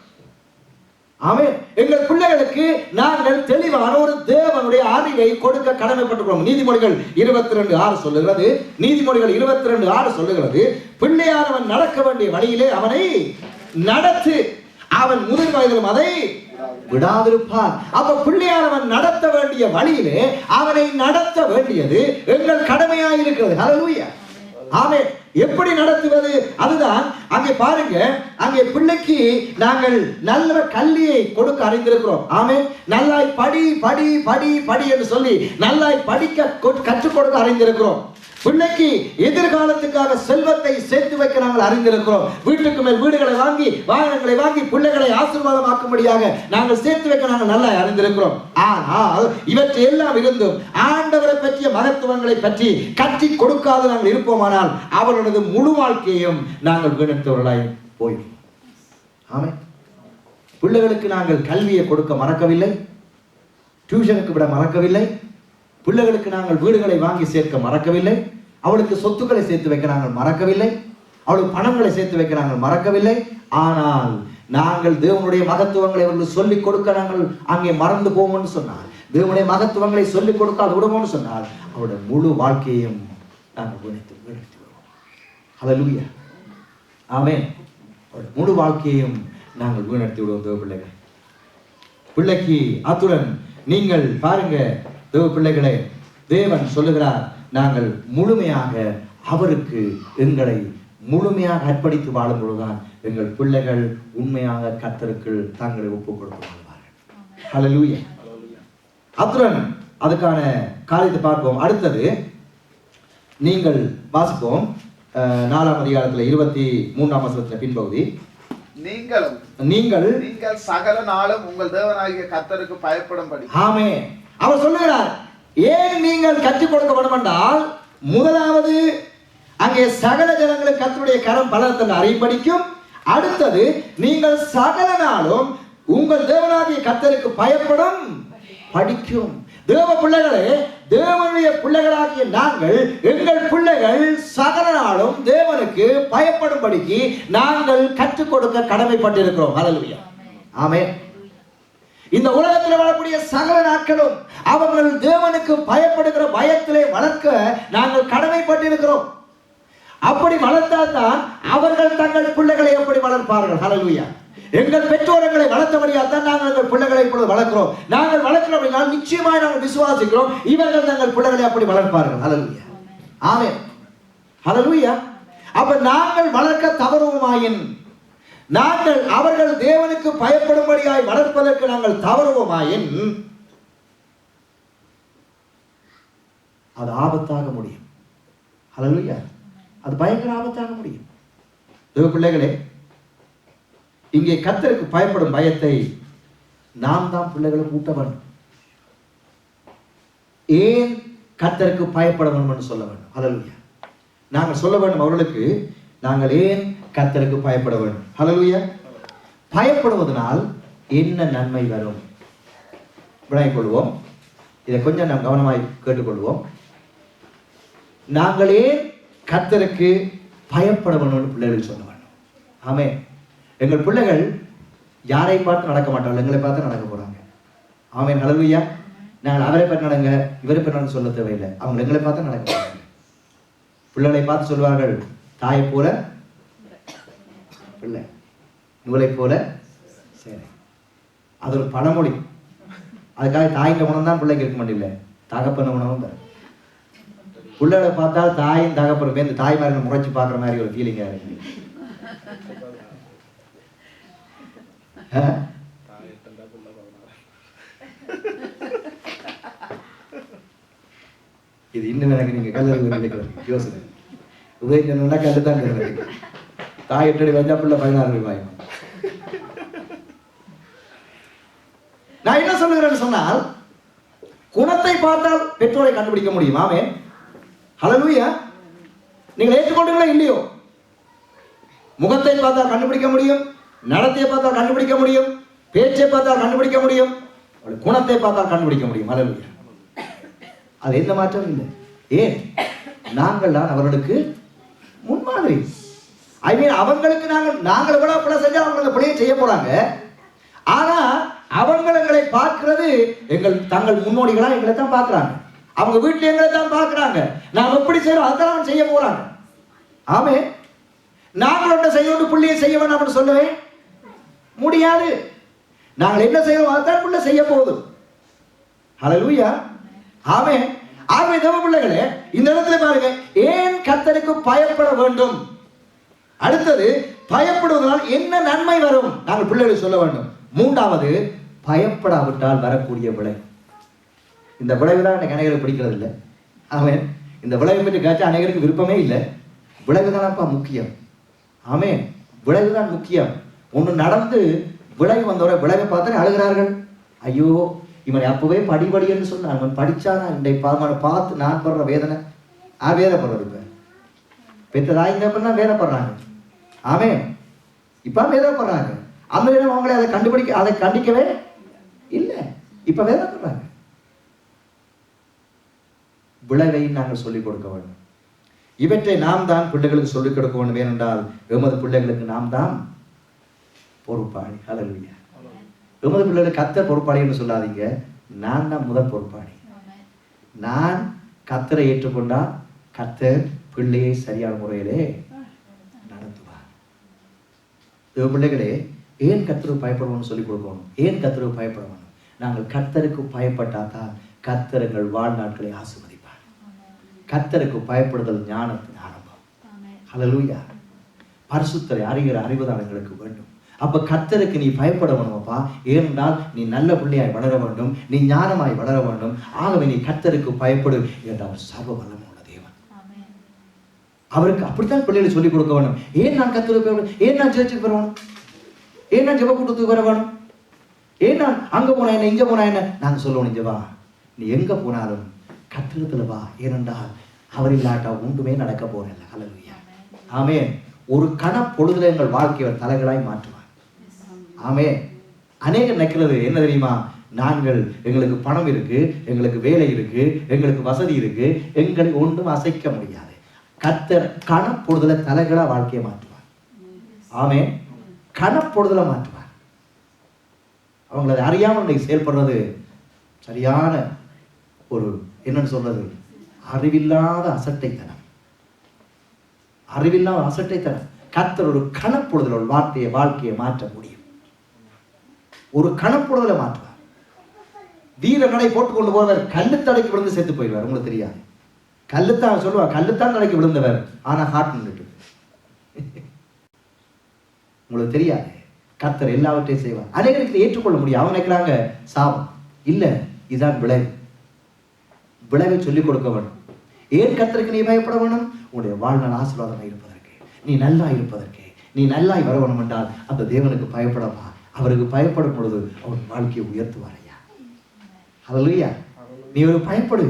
ஆமென். எங்கள் பிள்ளைகளுக்கு நாங்கள் தெளிவான ஒரு தேவனுடைய அறிவை கொடுக்க கடமைப்பட்டிருக்கிறோம். நீதிமொழிகள் 22:6 சொல்லுகிறது. நீதிமொழிகள் 22:6 சொல்லுகிறது, பிள்ளையானவன் நடக்க வேண்டிய வழியிலே அவனை நடத்து, அவன் முதிர் வயதிலும் அதை விடாதிருப்பான். அப்ப பிள்ளையானவன் நடத்த வேண்டிய வழியிலே அவனை நடத்த வேண்டியது எங்கள் கடமையாக இருக்கிறது. ஹல்லேலூயா. ஆமென். எப்படி நடத்துவது? அதுதான் அங்கே பாருங்க, அங்கே பிள்ளைக்கு நாங்கள் நல்ல கல்வியை கொடுக்க அறிந்திருக்கிறோம். ஆமென். நல்லாய் படி படி படி படி என்று சொல்லி நல்லாய் படிக்க கற்றுக் கொடுக்க அறிந்திருக்கிறோம். பிள்ளைக்கு எதிர்காலத்துக்காக செல்வத்தை சேர்த்து வைக்க நாங்கள் அறிந்திருக்கிறோம். வீட்டுக்கு மேல் வீடுகளை வாங்கி வாகனங்களை வாங்கி பிள்ளைகளை ஆசீர்வாதமாக்கும்படியாக நாங்கள் சேர்த்து வைக்க நாங்கள் நல்லா அறிந்திருக்கிறோம். ஆனால் இவற்றை எல்லாம் இருந்தும் ஆண்டவரை பற்றிய மகத்துவங்களை பற்றி கற்றி கொடுக்காது நாங்கள் இருப்போமானால் அவர்களது முழு வாழ்க்கையும் நாங்கள் வீணடித்தவர்களாய் போய்விடும். ஆமென். பிள்ளைகளுக்கு நாங்கள் கல்வியை கொடுக்க மறக்கவில்லை, டியூஷனுக்கு விட மறக்கவில்லை, பிள்ளைகளுக்கு நாங்கள் வீடுகளை வாங்கி சேர்க்க மறக்கவில்லை, அவளுக்கு சொத்துக்களை சேர்த்து வைக்க நாங்கள் மறக்கவில்லை, அவளுக்கு பணங்களை சேர்த்து வைக்க நாங்கள் மறக்கவில்லை. ஆனால் நாங்கள் தேவனுடைய மகத்துவங்களை அவர்களுக்கு சொல்லிக் கொடுக்க நாங்கள் அங்கே மறந்து போவோம்னு சொன்னால், தேவனுடைய மகத்துவங்களை சொல்லிக் கொடுக்க அது விடுவோம்னு சொன்னால் அவருடைய முழு வாழ்க்கையும் நாங்கள் வீணடித்து விடுவோம். ஹல்லேலூயா. ஆமென். அவருடைய முழு வாழ்க்கையும் நாங்கள் வீணடித்து விடுவோம். தேவ பிள்ளைகள், பிள்ளைக்கு அத்துடன் நீங்கள் பாருங்க தேவ பிள்ளைகளே, தேவன் சொல்லுகிறார், நாங்கள் முழுமையாக அவருக்கு எங்களை முழுமையாக அர்ப்பணித்து வாழும் பொழுதுதான் எங்கள் பிள்ளைகள் உண்மையாக கர்த்தருக்கு தங்களை ஒப்புக் கொடுத்து வாழ்வார்கள். ஹல்லேலூயா. அத்துடன் அதுக்கான காரியத்தை பார்ப்போம். அடுத்தது நீங்கள் வாசிப்போம் 4ஆம் அதிகாரத்தில் 23ஆம் வசனத்தின் பின்பகுதி. நீங்கள்
சகல நாளும் உங்கள் தேவனாகிய கர்த்தருக்கு பயப்படும்படி.
ஆமென். அவர் சொல்லுகிறார், ஏன் நீங்கள் கற்றுக் கொடுக்க வேண்டும் என்றால், முதலாவது அங்கே சகல ஜனங்களுக்கு கர்த்தருடைய கரம் பலத்தை அறியும்படிக்கும், அடுத்தது நீங்கள் சகல நாளும் உங்கள் தேவனாகிய கர்த்தருக்கு பயப்படும் படிக்கும். தேவ பிள்ளைகளே, தேவனுடைய பிள்ளைகளாகிய நாங்கள் எங்கள் பிள்ளைகள் சகல நாளும் தேவனுக்கு பயப்படும்படிக்கு நாங்கள் கற்றுக் கொடுக்க கடமைப்பட்டிருக்கிறோம். ஹல்லேலூயா. ஆமென். இந்த உலகத்தில் வாழக்கூடிய சகல நாட்களும் அவர்கள் தேவனுக்கு பயப்படுகிற பயத்திலே வளர்க்க நாங்கள் கடமைப்பட்டிருக்கிறோம். அப்படி வளர்த்தால் தான் அவர்கள் தங்கள் பிள்ளைகளை எப்படி வளர்ப்பார்கள். ஹல்லேலூயா. எங்கள் பெற்றோர்களை வளர்த்தபடியால் தான் நாங்கள் எங்கள் பிள்ளைகளை இப்பொழுது வளர்க்கிறோம். நாங்கள் வளர்க்கிறோம் அப்படினால் நிச்சயமாய் நாங்கள் விசுவாசிக்கிறோம் இவர்கள் தங்கள் பிள்ளைகளை அப்படி வளர்ப்பார்கள். ஹல்லேலூயா. ஆமென். ஹல்லேலூயா. அப்ப நாங்கள் வளர்க்க தவறுவோமாயின், நாங்கள் அவர்கள் தேவனுக்கு பயப்படும்படியாய் வளர்ப்பதற்கு நாங்கள் தவறுவோமாயின் அது ஆபத்தாக முடியும். ஹல்லேலூயா. அது பயங்கர ஆபத்தாக முடியும். தேவ பிள்ளைகளே, இங்கே கர்த்தருக்கு பயப்படும் பயத்தை நாம் தான் பிள்ளைகளுக்கு ஊட்ட வேண்டும். ஏன் கர்த்தருக்கு பயப்பட வேண்டும் என்று சொல்ல வேண்டும். ஹல்லேலூயா. நாங்கள் சொல்ல வேண்டும் அவர்களுக்கு, நாங்கள் ஏன் கர்த்தருக்கு பயப்பட வேண்டும். ஹல்லேலூயா. பயப்படுவதனால் என்ன நன்மை வரும் விளங்கிக் கொள்வோம். இதை கொஞ்சம் நாம் கவனமாய் கேட்டுக்கொள்வோம். நாங்களே கர்த்தருக்கு பயப்பட வேண்டும் பிள்ளைகள் சொல்ல வேண்டும். ஆமென். எங்கள் பிள்ளைகள் யாரை பார்த்து நடக்க மாட்டார்கள், எங்களை பார்த்து நடக்க போறாங்க. ஆமென். ஹல்லேலூயா. நாங்கள் அவரை பார்த்து நடங்க இவரை பார்த்து நடக்க சொல்ல தேவையில்லை, அவங்க எங்களை பார்த்து நடக்க போறாங்க. பிள்ளைகளை பார்த்து சொல்வார்கள், தாயை போல பிள்ளை, நூலை போல சரி. அது ஒரு பழமொழி. அதுக்காக தாயின் உணவு தான் பிள்ளைக்கு இருக்க மாட்டேங்கல, தகப்பன உணவும் தான். பிள்ளைகளை பார்த்தால் தாயும் தகப்பனுமே இந்த தாய்மார்கள் முறைச்சு பார்க்குற மாதிரி ஒரு ஃபீலிங்காக இருக்கு. இது இன்னும் எனக்கு நீங்க கல்லூரி யோசனை உதயஞ்சனா கல்லு தான் தாய் 8 அடி வந்தா பிள்ளை 16 ரூபாய். நான் என்ன சொல்லுகிறேன்னு சொன்னால், குணத்தை பார்த்தால் பெற்றோரை கண்டுபிடிக்க முடியும். ஆமென். ஹல்லேலூயா. நீங்கள் ஏற்றுக்கொண்டீங்களோ இல்லையோ, முகத்தை பார்த்தால் கண்டுபிடிக்க முடியும், நடத்தையை பார்த்தால் கண்டுபிடிக்க முடியும், பேச்சை பார்த்தால் கண்டுபிடிக்க முடியும், குணத்தை பார்த்தால் கண்டுபிடிக்க முடியும். ஹல்லேலூயா. அது எந்த மாற்றம் இல்லை. ஏன்? நாங்கள் தான் அவர்களுக்கு முன்மாதிரி. அவங்களுக்கு நாங்கள் எவ்வளவு பிள்ளை செஞ்சா அவங்க பிள்ளையை செய்ய போறாங்க. ஆனா அவங்களை பார்க்கிறது தங்கள் முன்னோடிகளா எங்களை தான் பார்க்கிறாங்க. அவங்க வீட்டுல எங்களை தான் பார்க்கிறாங்க. நாம் எப்படி செய்யறோம் அதான் அவன் செய்ய போறாங்க. ஆமே. நாங்கள் ஒன்றை செய்ய பிள்ளையை செய்ய வேண்டாம் சொல்லுவேன். முடியாது. நாங்கள் என்ன செய்யறோம் அதான் பிள்ளை செய்ய போகுது. ஹல்லேலூயா, ஆமென். ஆகவே தேவ பிள்ளைகளே, இந்த இடத்துல பாருங்க, ஏன் கர்த்தருக்கு பயப்பட வேண்டும். அடுத்தது, பயப்படுவதனால் என்ன நன்மை வரும் நாங்கள் பிள்ளைகளுக்கு சொல்ல வேண்டும். மூன்றாவது, பயப்படாவிட்டால் வரக்கூடிய விளைவு. இந்த விளைவு தான் எனக்கு அநேகருக்கு பிடிக்கிறது இல்லை. ஆமென். இந்த விளைவை பற்றி கேட்டால் அநேகருக்கு விருப்பமே இல்லை. விளைவு தானப்பா முக்கியம். ஆமென். விளைவு தான் முக்கியம். ஒன்று நடந்து விளைவு வந்தவரை விளைவை பார்த்து அழுகிறார்கள். ஐயோ, இவனை அப்பவே படிபடி என்று சொன்னான், அவன் படிச்சானா இன்றைய பார்த்து நான் படுற வேதனை. வேதப்படுறது இப்ப பெற்றதாய்ங்க தான் வேதப்படுறாங்க. ஆமென். இப்ப வேதப்படுறாங்க. அந்த நேரம் அவங்களே அதை கண்டிக்கவே இல்லை. இப்ப வேதப்படுறாங்க. விளைவை நாங்கள் சொல்லிக் கொடுக்க வேண்டும். இவற்றை நாம் தான் பிள்ளைகளுக்கு சொல்லிக் கொடுக்க வேண்டும். ஏனென்றால் எமது பிள்ளைகளுக்கு நாம் தான் பொறுப்பாளி. ஹல்லேலூயா. எமது பிள்ளைகளுக்கு கர்த்தர் பொறுப்பாளி என்று சொல்லாதீங்க. நான் தான் முதல் பொறுப்பாளி. நான் கர்த்தரை ஏற்றுக்கொண்டால் கர்த்தர் பிள்ளையை சரியான முறையிலே நடத்துவார். பிள்ளைகளே, ஏன் கர்த்தருக்கு பயப்படுவோம்னு சொல்லிக் கொடுக்கணும். ஏன் கர்த்தருக்கு பயப்பட வேணும்? நாங்கள் கர்த்தருக்கு பயப்பட்டாதான் கர்த்தர் எங்கள் வாழ்நாட்களை ஆசீர்வதிப்பார். கர்த்தருக்கு பயப்படுதல் ஞானத்தின் ஆரம்பம். ஹல்லேலூயா. பரிசுத்தரை அறிவுதான் எங்களுக்கு வேண்டும். அப்ப கர்த்தருக்கு நீ பயப்பட வேணுமப்பா. ஏனென்றால் நீ நல்ல பிள்ளையாய் வளர வேண்டும், நீ ஞானமாய் வளர வேண்டும். ஆகவே நீ கர்த்தருக்கு பயப்படு என்று அவர் சர்வ வல்லமையுள்ள தேவன். அவருக்கு அப்படித்தான் பிள்ளைகளை சொல்லிக் கொடுக்க வேண்டும். ஏன் நான் கர்த்தருக்கு பயப்பட, ஏன் நான் சர்ச்சுக்கு வரணும், ஏன் நான் ஜெப கூட்டத்துக்கு வர வேணும், ஏன் நான் அங்க போனா என்ன இங்க போனா என்ன நாங்க சொல்லணும். இங்க வா, நீ எங்க போனாலும் கர்த்தரிடத்துல வா. ஏனென்றால் அவர் இல்லாட்டா ஒன்றுமே நடக்க போறேன். ஹல்லேலூயா, ஆமென். ஒரு கணப்பொழுதுல எங்கள் வாழ்க்கையை தலைகளாய் மாற்றுவார். ஆமென். அநேகம் நினைக்கிறது என்ன தெரியுமா? நாங்கள் எங்களுக்கு பணம் இருக்கு, எங்களுக்கு வேலை இருக்கு, எங்களுக்கு வசதி இருக்கு, எங்களை ஒன்றும் அசைக்க முடியாது. கர்த்தர் கணப்பொழுதுல தலைகளா வாழ்க்கையை மாற்றுவார். ஆமென். கணப்பொழுதுல மாற்றுவார். அவங்களை அறியாமல் செயல்படுறது சரியான ஒரு என்னன்னு சொல்றது, அறிவில்லாத அசட்டைத்தனம். அறிவில்லாத அசட்டைத்தனம். கர்த்தர் ஒரு கணப்பொழுதுல ஒரு வாழ்க்கையை மாற்ற முடியும். ஒரு கணப்பொழுதுல மாற்றுவார். வீர நடை போட்டுக்கொண்டு போறவர் கல்லுத்தடைக்கு விழுந்து செத்து போயிடுவார். உங்களுக்கு தெரியாது. கல்லுத்தான் சொல்லுவார், கல்லுத்தான் தடைக்கு விழுந்தவர், ஆனா ஹார்ட் நின்றுட்டு. உங்களுக்கு தெரியாது. கர்த்தர் எல்லாவற்றையும் செய்வார். அநேகருக்கு ஏற்றுக்கொள்ள முடியும். அவங்க நினைக்கிறாங்க சாபம் இல்ல, இதுதான் விளைவு. விளைவை சொல்லிக் கொடுக்க வேண்டும். ஏன் கர்த்தருக்கு நீ பயப்பட வேண்டும்? உன்னுடைய வாழ்நாள் ஆசீர்வாதமாக இருப்பதற்கு, நீ நல்லா இருப்பதற்கு, நீ நல்லாய் வர வேண்டும் என்றால் அந்த தேவனுக்கு பயப்படவா. அவருக்கு பயப்படும் பொழுது அவர் வாழ்க்கையை உயர்த்துவார். ஐயா, ஹல்லேலூயா. நீ அவருக்கு பயப்படு.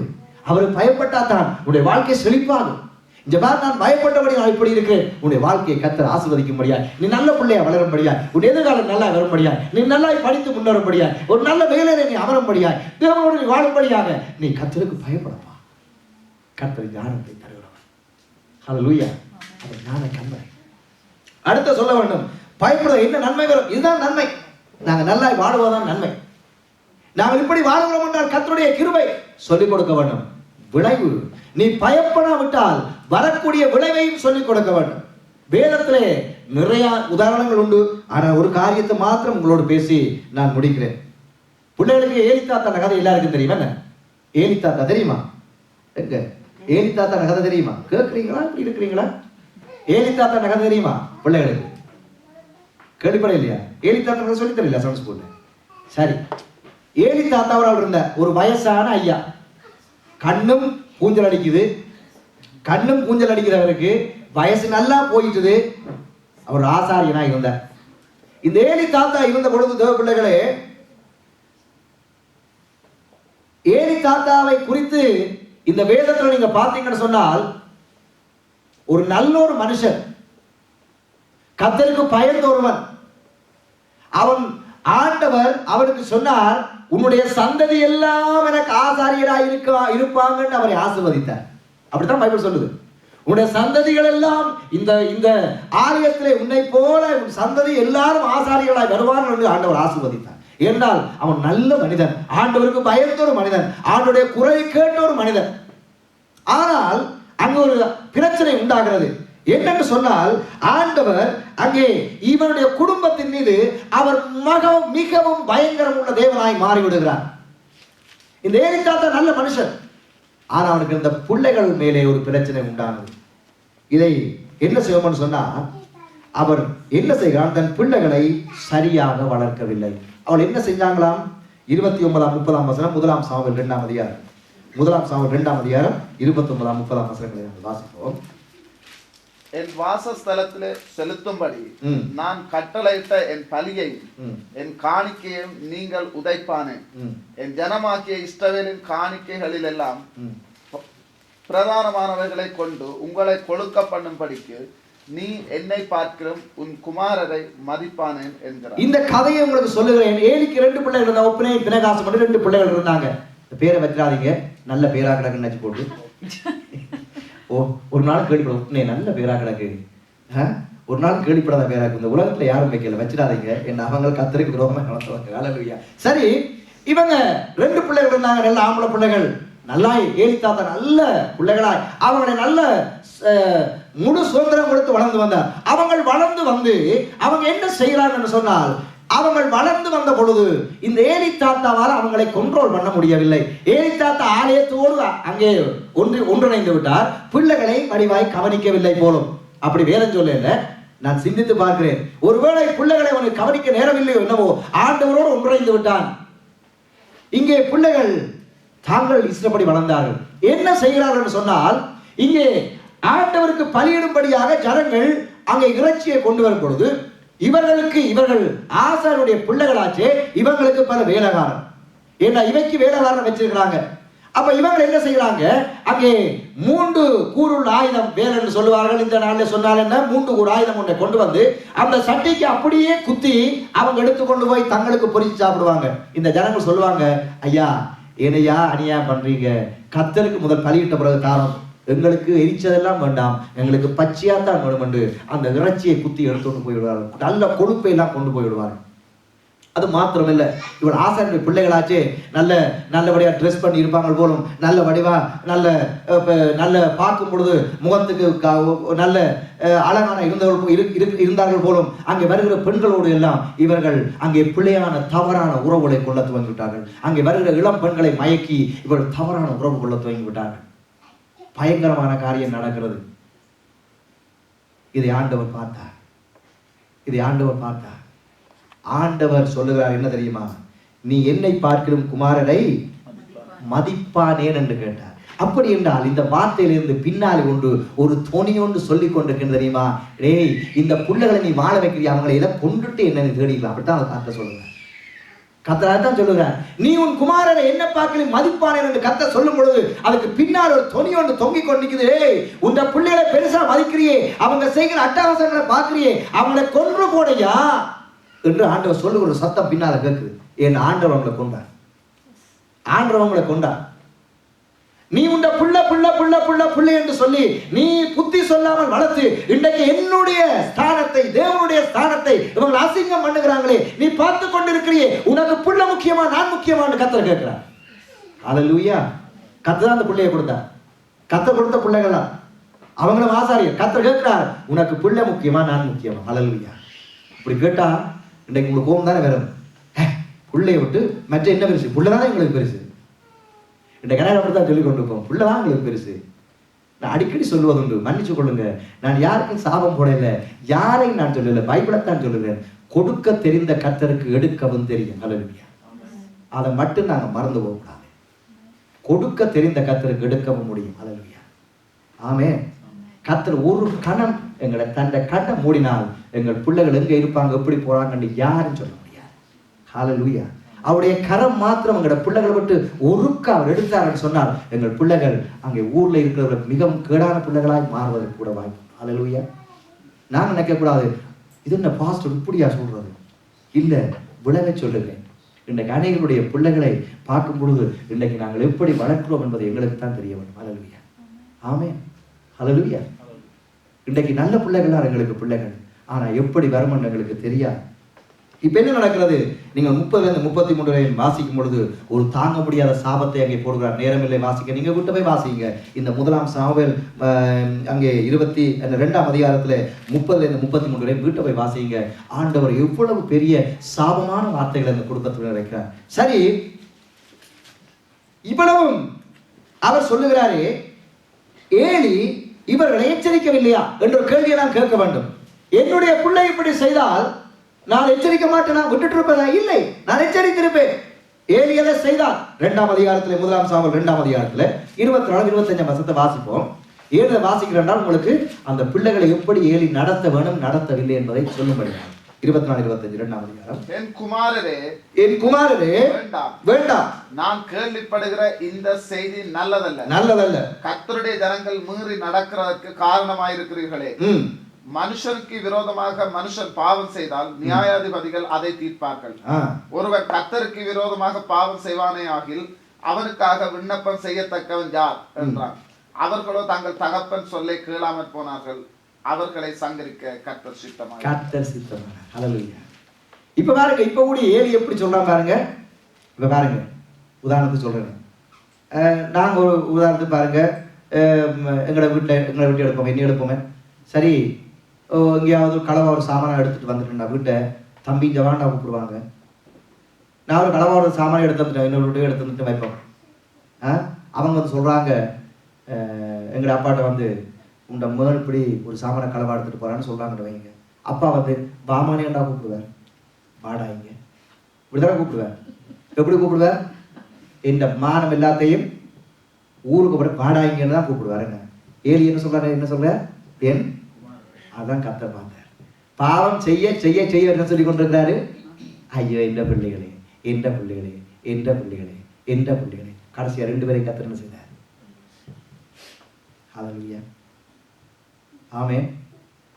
அவருக்கு பயப்பட்டா தான் உன்னுடைய வாழ்க்கை செழிப்பாகும். இந்த மாதிரி நான் பயப்பட்டபடி நான் இப்படி இருக்கு, உன்னுடைய வாழ்க்கையை கர்த்தர் ஆசீர்வதிக்கும்படியா, நீ நல்ல பிள்ளையா வளரும்படியா, உன் எதிர்காலம் நல்லா வரும்படியா, நீ நல்லா படித்து முன்னேறும்படியா, ஒரு நல்ல வேலையில நீ அமரும்படியா, தேவனோடு நீ வாழும்படியாக நீ கர்த்தருக்கு பயப்படப்பா. கர்த்தர் ஞானத்தை தருகிறவர். ஹல்லேலூயா. அவர் ஞான கண்மலை. அடுத்த சொல்ல வேண்டும், பயப்படுவது என்ன நன்மை வரும்? இதுதான் நன்மை. நாங்க நல்லா வாழுவதுதான் நன்மை. நாங்கள் இப்படி வாழுகிறோம் என்றால் கர்த்தருடைய கிருபை சொல்லிக் கொடுக்க வேண்டும். விளைவு, நீ பயப்படாவிட்டால் வரக்கூடிய விளைவையும் சொல்லிக் கொடுக்க வேண்டும். வேதத்திலே நிறைய உதாரணங்கள் உண்டு. ஆனால் ஒரு காரியத்தை மாத்திரம் உங்களோடு பேசி நான் முடிக்கிறேன். பிள்ளைகளுக்கு ஏலி தாத்தா கதை எல்லாருக்கும் தெரியுமா? என்ன ஏலி தாத்தா தெரியுமா? எங்க ஏலி தாத்தா கதை தெரியுமா? கேட்குறீங்களா? இப்படி இருக்கிறீங்களா? ஏலி தாத்தா கதை தெரியுமா? பிள்ளைகளுக்கு கேள்விப்பட இல்லையா? ஏலி தாத்தா சொல்லி தெரியல சவுண்ட் ஸ்கூல்ல. சரி, ஏலி தாத்தாவரால் இருந்த ஒரு வயசான ஐயா, கண்ணும் கூஞ்சல் அடிக்குது. கண்ணும் கூஞ்சல் அடிக்கிறவருக்கு வயசு நல்லா போயிட்டுது. அவர் ஆசாரியனா இருந்தார். இந்த ஏலி தாத்தா இருந்த பொழுது தேவ பிள்ளைகளே, ஏலி தாத்தாவை குறித்து இந்த வேதத்துல நீங்க பார்த்தீங்கன்னு சொன்னால், ஒரு நல்ல ஒரு மனுஷன், கர்த்தருக்கு பயந்த ஒருவன். அவன் ஆண்டவர் அவனுக்கு சொன்னார், உன்னுடைய சந்ததி எல்லாம் எனக்கு ஆசாரியராய் இருப்பாங்கன்னு அவரை ஆசீர்வதித்தார். அப்படித்தான் பைபிள் சொல்லுது. உன்னுடைய சந்ததிகள் எல்லாம் இந்த ஆலயத்திலே உன்னை போல உன் சந்ததி எல்லாரும் ஆசாரியர்களாய் வருவார்கள் என்று ஆண்டவர் ஆசீர்வதித்தார். என்றால் அவன் நல்ல மனிதன், ஆண்டவருக்கு பயந்த ஒரு மனிதன், ஆண்டவருடைய குரலை கேட்ட ஒரு மனிதன். ஆனால் அங்கு ஒரு பிரச்சனை உண்டாகிறது. என்னென்று சொன்னால் ஆண்டவர் அங்கே இவனுடைய குடும்பத்தின் மீது அவர் மிகவும் பயங்கரம் உள்ள தேவனாய் மாறிவிடுகிறார். இந்த ஏலி தாத்தா நல்ல மனுஷன், ஆனா அவனுக்கு இந்த பிள்ளைகள் மேலே ஒரு பிரச்சனை உண்டானது. இதை என்ன செய்வோம்னு சொன்னா, அவர் என்ன செய்கிறான், தன் பிள்ளைகளை சரியாக வளர்க்கவில்லை. அவள் என்ன செஞ்சாங்களாம்? 29-30 வசனம், 1 சாமுவேல் 2 அதிகாரம், 1 சாமுவேல் 2 அதிகாரம் 29-30 வசனங்களை வாசிப்போம்.
என் வாசஸ்தலத்திலே செலுத்தும்படி நான் கட்டளையிட்ட என் பலியை என் காணிக்கையும் நீங்கள் உதைப்பானேன். என் ஜனமாக்கிய இஸ்ரவேலின் காணிக்கைகளில் எல்லாம் பிரதானமானவைகளை கொண்டு உங்களை கொழுக்க பண்ணும்படிக்கு நீ என்னை பார்க்கிறோம் உன் குமாரரை மதிப்பானேன் என்கிறார். இந்த கதையை உங்களுக்கு சொல்லுகிறேன். ஏலிக்கு 2 பிள்ளைகள் இருந்தாங்க. ஒப்பனை பினகாசு மட்டும் 2 பிள்ளைகள் இருந்தாங்க. இந்த பேரை வச்சிடாதீங்க, நல்ல பேரா கிடக்கு நினைச்சு போட்டு. ஒரு நாள் கேள்விப்பட நல்ல பேரா கிடக்கு, ஒரு நாள் கேள்விப்படாத பேரா இருக்கு. இந்த உலகத்துல யாரும் வைக்கல, வச்சிடாதீங்க. என்ன அவங்க கத்தருக்கு விரோதமா நடத்துவாங்க. சரி, இவங்க 2 பிள்ளைகள் இருந்தாங்க, நல்ல ஆம்பளை பிள்ளைகள். நல்லா ஏலி தாத்தா நல்ல பிள்ளைகளாய் அவங்களை நல்ல முழு சுதந்திரம் கொடுத்து வளர்ந்து வந்தார். அவங்க வளர்ந்து வந்து அவங்க என்ன செய்யறாங்க என்று சொன்னால், அவங்கள் வளர்ந்து வந்த பொழுது இந்த ஏலி தாத்தாவால் அவங்களை கண்ட்ரோல் பண்ண முடியவில்லை. ஏலி தாத்தா ஆலயத்தோடு அங்கே ஒன்றிணைந்து விட்டார். பிள்ளைகளை வடிவாய் கவனிக்கவில்லை போலும். அப்படி வேலை சொல்ல நான் சிந்தித்து பார்க்கிறேன். ஒருவேளை பிள்ளைகளை அவனுக்கு கவனிக்க நேரமில்லையோ என்னவோ, ஆண்டவரோடு ஒன்றிணைந்து விட்டான். இங்கே பிள்ளைகள் தாங்கள் இஷ்டப்படி வளர்ந்தார்கள். என்ன செய்கிறார்கள் என்று சொன்னால், இங்கே ஆண்டவருக்கு பலியிடும்படியாக ஜனங்கள் அங்கே இறைச்சியை கொண்டு வரும் பொழுது இவர்கள் ஆசாரியருடைய பிள்ளைகளாச்சே, இவங்களுக்கு பல வேலைக்காரன். ஏன்னா இவைக்கு வேலைக்காரன் வச்சிருக்கிறாங்க. அப்ப இவங்க என்ன செய்யறாங்க, அங்கே 3 கூறுள்ள ஆயுதம் வேலைன்னு சொல்லுவார்கள். இந்த நாளில் சொன்னால் என்ன, 3 கூறு ஆயுதம் ஒன்றை கொண்டு வந்து அந்த சட்டைக்கு அப்படியே குத்தி அவங்க எடுத்து கொண்டு போய் தங்களுக்கு பொரிச்சு சாப்பிடுவாங்க. இந்த ஜனங்கள் சொல்லுவாங்க, ஐயா ஏனையா அநியா பண்றீங்க, கர்த்தருக்கு முதல் பலியிட்ட பிறகு தாரம், எங்களுக்கு எரிச்சதெல்லாம் வேண்டாம், எங்களுக்கு பச்சையா தான் வேணும் என்று அந்த இறைச்சியை குத்தி எடுத்துட்டு போய்விடுவார்கள். நல்ல கொழுப்பை எல்லாம் கொண்டு போய்விடுவார்கள். அது மாத்திரம் இல்லை, இவள் ஆசாரிய பிள்ளைகளாச்சே, நல்லபடியா ட்ரெஸ் பண்ணி இருப்பாங்க போலும், நல்ல வடிவா நல்ல பார்க்கும் பொழுது முகத்துக்கு நல்ல அழகான இருந்தார்கள் போலும். அங்கே வருகிற பெண்களோடு எல்லாம் இவர்கள் அங்கே பிள்ளையான தவறான உறவுகளை கொள்ள துவங்கி விட்டார்கள். அங்கே வருகிற இளம் பெண்களை மயக்கி இவர்கள் தவறான உறவு கொள்ள துவங்கி விட்டார்கள். பயங்கரமான காரியம் நடக்கிறது. இதை ஆண்டவர் பார்த்தார். ஆண்டவர் சொல்லுகிறார் என்ன தெரியுமா, நீ என்னை பார்க்கிற குமாரரை மதிப்பானேன் என்று கேட்டார். அப்படி என்றால் இந்த வார்த்தையிலிருந்து பின்னாலே ஒன்று ஒரு துணியொன்று சொல்லிக் கொண்டிருக்கிறது தெரியுமா, டேய் இந்த பிள்ளைகளை நீ வாழ வைக்கிறிய, அவங்களை எல்லாம் கொண்டுட்டு என்ன தேடிக்கலாம். அப்படித்தான் அதை கத்த சொல்லுங்க. கத்ததான் சொல்லுகிறார், நீ உன் குமாரரை என்ன பார்க்கல மதிப்பானேன் என்று கத்த சொல்லும் பொழுது அதுக்கு பின்னால் ஒரு துணி ஒன்று தொங்கிக் கொண்டிருக்குது. உன் பிள்ளைகளை பெருசா மதிக்கிறியே, அவங்க செய்கிற அட்டகாசங்களை பார்க்கிறியே, அவங்களை கொன்று போடையா என்று ஆண்டவர் சொல்லுகிற சத்தம் பின்னால கேட்குது. என் ஆண்டவர் அவங்களை கொண்டார். நீ உண்ட புள்ள என்று சொல்லி நீ புத்தி சொல்லாமல் வளர்த்து இன்றைக்கு என்னுடைய ஸ்தானத்தை, தேவனுடைய ஸ்தானத்தை இவங்க அசிங்கம் பண்ணுகிறாங்களே, நீ பார்த்து கொண்டிருக்கிறியே, உனக்கு புள்ள முக்கியமா நான் முக்கியமான்னு கத்தர் கேட்கிறார். அல்லேலூயா. கத்தர் தான் அந்த பிள்ளையை கொடுத்தார். கத்தர் கொடுத்த பிள்ளைகள் அவங்களும் ஆசாரியர். கத்தர் கேட்கிறார், உனக்கு புள்ள முக்கியமா நான் முக்கியமா? அல்லேலூயா. இப்படி கேட்டா இன்றைக்கு உங்களுக்கு கோபம் தானே வரும். பிள்ளையை விட்டு மற்ற என்ன பெருசு, புள்ளதானே எங்களுக்கு பெருசு. இந்த கணவன் அப்படித்தான் சொல்லிக் கொண்டிருப்போம், புள்ளதான் எங்களுக்கு பெருசு. நான் அடிக்கடி சொல்லுவதுண்டு, மன்னிச்சு கொள்ளுங்க, நான் யாருக்கும் சாபம் போடல, யாரையும் நான் சொல்லல, பைபிளைத்தான் சொல்லுறேன். கொடுக்க தெரிந்த கர்த்தருக்கு எடுக்கவும் தெரியும். அல்லேலூயா. அதை மட்டும் நாங்கள் மறந்து போகக்கூடாது. கொடுக்க தெரிந்த கர்த்தருக்கு எடுக்கவும் முடியும். அல்லேலூயா. ஆமென். கர்த்தர் ஒரு கணம் எங்களை தன்னை கண்ணை மூடினால் எங்கள் பிள்ளைகள் எங்க இருப்பாங்க, எப்படி போறாங்கன்னு யாரும் சொல்ல முடியாது. ஹல்லேலூயா. அவருடைய கரம் மாத்திரம் எங்களோட பிள்ளைகளை விட்டு ஒருக்க அவர் எடுத்தார்னு சொன்னால் எங்கள் பிள்ளைகள் அங்கே ஊர்ல இருக்கிறவர்கள் மிகவும் கேடான பிள்ளைகளாய் மாறுவதற்கு கூட வாய்ப்பு. ஹல்லேலூயா. நான் நினைக்கக்கூடாது, இது என்ன பாஸ்டர் இப்படியா சொல்றது, இல்லை, விளங்க சொல்லுகிறேன். இன்றைக்கு அநேகருடைய பிள்ளைகளை பார்க்கும் பொழுது இன்றைக்கு நாங்கள் எப்படி வளர்க்கிறோம் என்பதை எங்களுக்கு தான் தெரிய வேண்டும். ஹல்லேலூயா. ஆமென். ஹல்லேலூயா. இன்றைக்கு நல்ல பிள்ளைகளா எங்களுக்கு பிள்ளைகள், ஆனா எப்படி வரும்னு எங்களுக்கு தெரியாது.
இப்ப என்ன நடக்கிறது? நீங்கள் 30-33 வரை வாசிக்கும் பொழுது ஒரு தாங்க முடியாத சாபத்தை அங்கே போடுகிறார். நேரமில்லை வாசிக்க, நீங்க விட்டு போய் வாசிங்க. இந்த 1 சாமுவேல் அங்கே 22ஆம் அதிகாரத்துல 30-33 வரை வீட்டை போய் வாசிங்க. ஆண்டவர் எவ்வளவு பெரிய சாபமான வார்த்தைகளை அந்த குடும்பத்தில் வைக்கிறார். சரி, இவ்வளவும் அவர் சொல்லுகிறாரே, ஏலி இவர்களை எச்சரிக்கவில்லையா என்ற கேள்வியெல்லாம் கேட்க வேண்டும். என்னுடைய பிள்ளை இப்படி செய்தால் நான் எச்சரிக்க மாட்டேனா? விட்டுட்டு இருப்பதா? இல்லை, நான் எச்சரித்திருப்பேன். ஏலி எதை செய்தால் 2ஆம் அதிகாரத்தில் 1 சாமுவேல் 2ஆம் அதிகாரத்தில் 24-25 வசனத்தை வாசிப்போம். ஏன் வாசிக்கிறேன்னால் உங்களுக்கு அந்த பிள்ளைகளை எப்படி ஏலி நடத்த வேணும் நடத்தவில்லை என்பதை சொல்லும்படி. 24-25 2ஆம் அதிகாரம். என் குமாரரே வேண்டாம், நான்
கேள்விப்படுகிற இந்த செய்தி நல்லதல்ல,
நல்லதல்ல.
கர்த்தருடைய ஜனங்கள் மீறி நடக்கிறதற்கு காரணமாயிருக்கிறீர்களே. மனுஷருக்கு விரோதமாக மனுஷன் பாவம் செய்தால் நியாயாதிபதிகள் அதை தீர்ப்பார்கள். ஒருவர் கர்த்தருக்கு விரோதமாக பாவம் செய்வானே ஆகில் அவனுக்காக விண்ணப்பம் செய்யத்தக்கவன் யார் என்றான். அவர்களோ தங்கள் தகப்பன் சொல்லை கேளாமற் போனார்கள். அவர்களை சங்கரிக்க கர்த்தர் சித்தமானார்.
ஹல்லேலூயா. இப்ப பாருங்க, இப்ப கூட ஏலி எப்படி சொல்றான் பாருங்க. இப்ப பாருங்க, உதாரணத்துக்கு சொல்றேன். நாங்க ஒரு உதாரணத்துக்கு பாருங்க, எங்களை வீட்டை எடுப்போமே, என்ன எடுப்போமே, சரி எங்கேயாவது களவா ஒரு சாமானை எடுத்துட்டு வந்துட்டேன் வீட்டை, தம்பி ஜவான்டா கூப்பிடுவாங்க. நான் ஒரு களவா ஒரு சாமானை எடுத்து வந்துட்டேன், இன்னொரு வீட்டை எடுத்து வந்துட்டு வைப்போம். அவங்க வந்து சொல்றாங்க, எங்கட அப்பாட்ட வந்து உண்ட மேல் இப்படி ஒரு சாமானை களவா எடுத்துட்டு போறான்னு சொல்றாங்கன்னு வைங்க. அப்பா வந்து பாமானியண்டா கூப்பிடுவார், வாடா இங்க, இப்படிதான் கூப்பிடுவார். எப்படி கூப்பிடுவார்? இந்த மானம் எல்லாத்தையும் ஊருக்கு போட வாடாயிங்கன்னு தான் கூப்பிடுவாருங்க. ஏலி என்ன சொல்றாரு? என்ன சொல்ற? என் அதான் கர்த்தர் பார்த்தார். பாவம் செய்ய செய்ய செய்ய என்ன சொல்லி கொண்டிருக்கிறாரு? ஐயோ என்ற பிள்ளைகளே, என்ற பிள்ளைகளே, என்ற பிள்ளைகளே, என்ற பிள்ளைகளே. கடைசியா 2 பேரையும் கர்த்தர் என்ன செய்தார்? ஹல்லேலூயா, ஆமென்.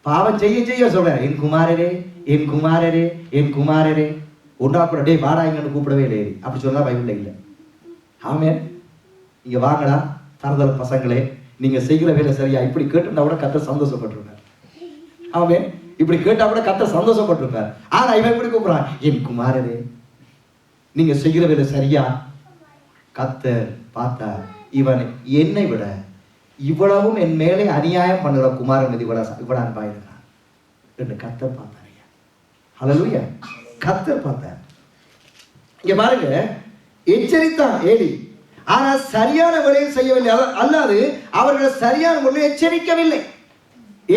பாவம் செய்ய செய்ய சொல்றாரு, என் குமாரரே, என் குமாரரே, என் குமாரரே. ஒன்றா கூட டே வாடாங்கன்னு கூப்பிடவே இல்லை. அப்படி சொன்னா பைபிள்ல இல்லை. ஆமென். இங்க வாங்கடா தரதல பசங்களே, நீங்க செய்கிற வேலை சரியா, இப்படி கேட்டுனா கூட கர்த்தர் சந்தோஷப்பட்டிருக்கார். ஆமென். இப்படி கேட்டா கூட கர்த்தர் சந்தோஷப்பட்டிருக்கார். ஆனா இவன் இப்படி கூப்பிடுறான், என் குமாரரே, நீங்க செய்கிற வேலை சரியா? கர்த்தர் பார்த்தா இவன் என்னை விட இவ்வளவும் என் மேலே அநியாயம் பண்ணுற குமாரன் இது இவ்வளவு அன்பா இருக்கான் என்று கர்த்தர் பார்த்தார். ஹல்லேலூயா. கர்த்தர் பார்த்தார். இங்க பாருங்க, எச்சரித்தான் ஏலி, ஆனா சரியான வேலையை செய்யவில்லை. அல்லாது அவர்கள் சரியான முறையில் எச்சரிக்கவில்லை.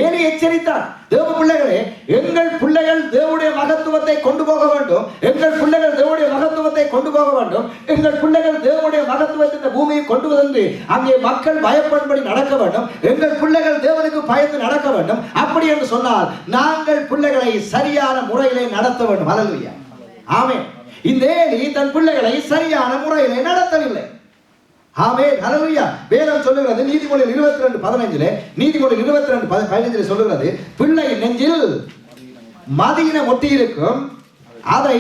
ஏலி எச்சரித்தான். தேவ பிள்ளைகளே, எங்கள் பிள்ளைகள் தேவனுடைய மகத்துவத்தை கொண்டு போக வேண்டும். எங்கள் பிள்ளைகள் தேவனுடைய மகத்துவத்தை கொண்டு போக வேண்டும். எங்கள் பிள்ளைகள் தேவனுடைய மகத்துவத்தை இந்த பூமியை கொண்டு வந்து அங்கே மக்கள் பயப்படும்படி நடக்க வேண்டும். எங்கள் பிள்ளைகள் தேவனுக்கு பயந்து நடக்க வேண்டும். அப்படி என்று சொன்னால் நாங்கள் பிள்ளைகளை சரியான முறையிலே நடத்த வேண்டும். ஹல்லேலூயா, ஆமென். இந்த ஏலி தன் பிள்ளைகளை சரியான முறையிலே நடத்தவில்லை. ஆமென், ஹல்லேலூயா. வேதம் சொல்லுகிறது, நீதிமொழிகள் 22:15, நீதிமொழிகள் 22:15 சொல்லுகிறது, பிள்ளை நெஞ்சில் மதியினம் ஒட்டி இருக்கும், அதை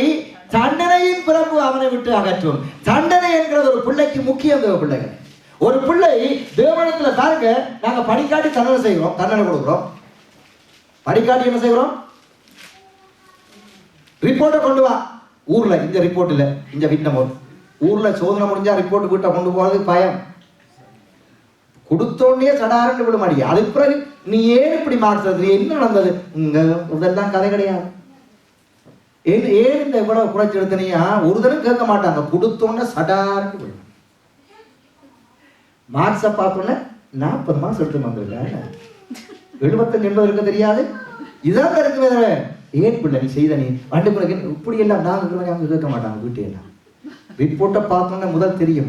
தண்டனையின் பிறப்பு அவனை விட்டு அகற்றும். தண்டனை என்கிறது ஒரு பிள்ளைக்கு முக்கியம். தேவ பிள்ளைகள், ஒரு பிள்ளை தேவனிடத்துல பாருங்க, நாங்க படிக்காட்டி தண்டனை செய்கிறோம், தண்டனை கொடுக்கிறோம். படிக்காட்டி என்ன செய்கிறோம்? ரிப்போர்ட்டை கொண்டு வா. ஊர்ல இந்த ரிப்போர்ட் இல்ல, இந்த விண்ணமோ ஊர்ல சோதனை முடிஞ்சா ரிப்போர்ட் வீட்டை கொண்டு போறது பயம். கொடுத்தோடனே சடாரண்டு விட மாட்டீங்க. அதுக்கு பிறகு நீ ஏன் இப்படி மாற்றுறது, என்ன நடந்தது, இதெல்லாம் கதை கிடையாது. ஏன் இந்த இவ்வளவு குறைச்சி எடுத்தனையா ஒரு தடவை கேட்க மாட்டாங்க. கொடுத்தோடனே சடாரண்டு விடும். மார்க்ஸை பார்த்தோன்னே 40 மார்க்ஸ் எடுத்து வந்துருக்க, 75-80 இருக்க தெரியாது. இதான் இருக்கு. வேற ஏன் பிள்ளை நீ செய்த, நீ வண்டு பிள்ளை இப்படி எல்லாம் நாங்கள் கேட்க மாட்டாங்க. வீட்டு எல்லாம் ரிப்போர்ட்டை பார்த்தோன்னே முதல் தெரியும்.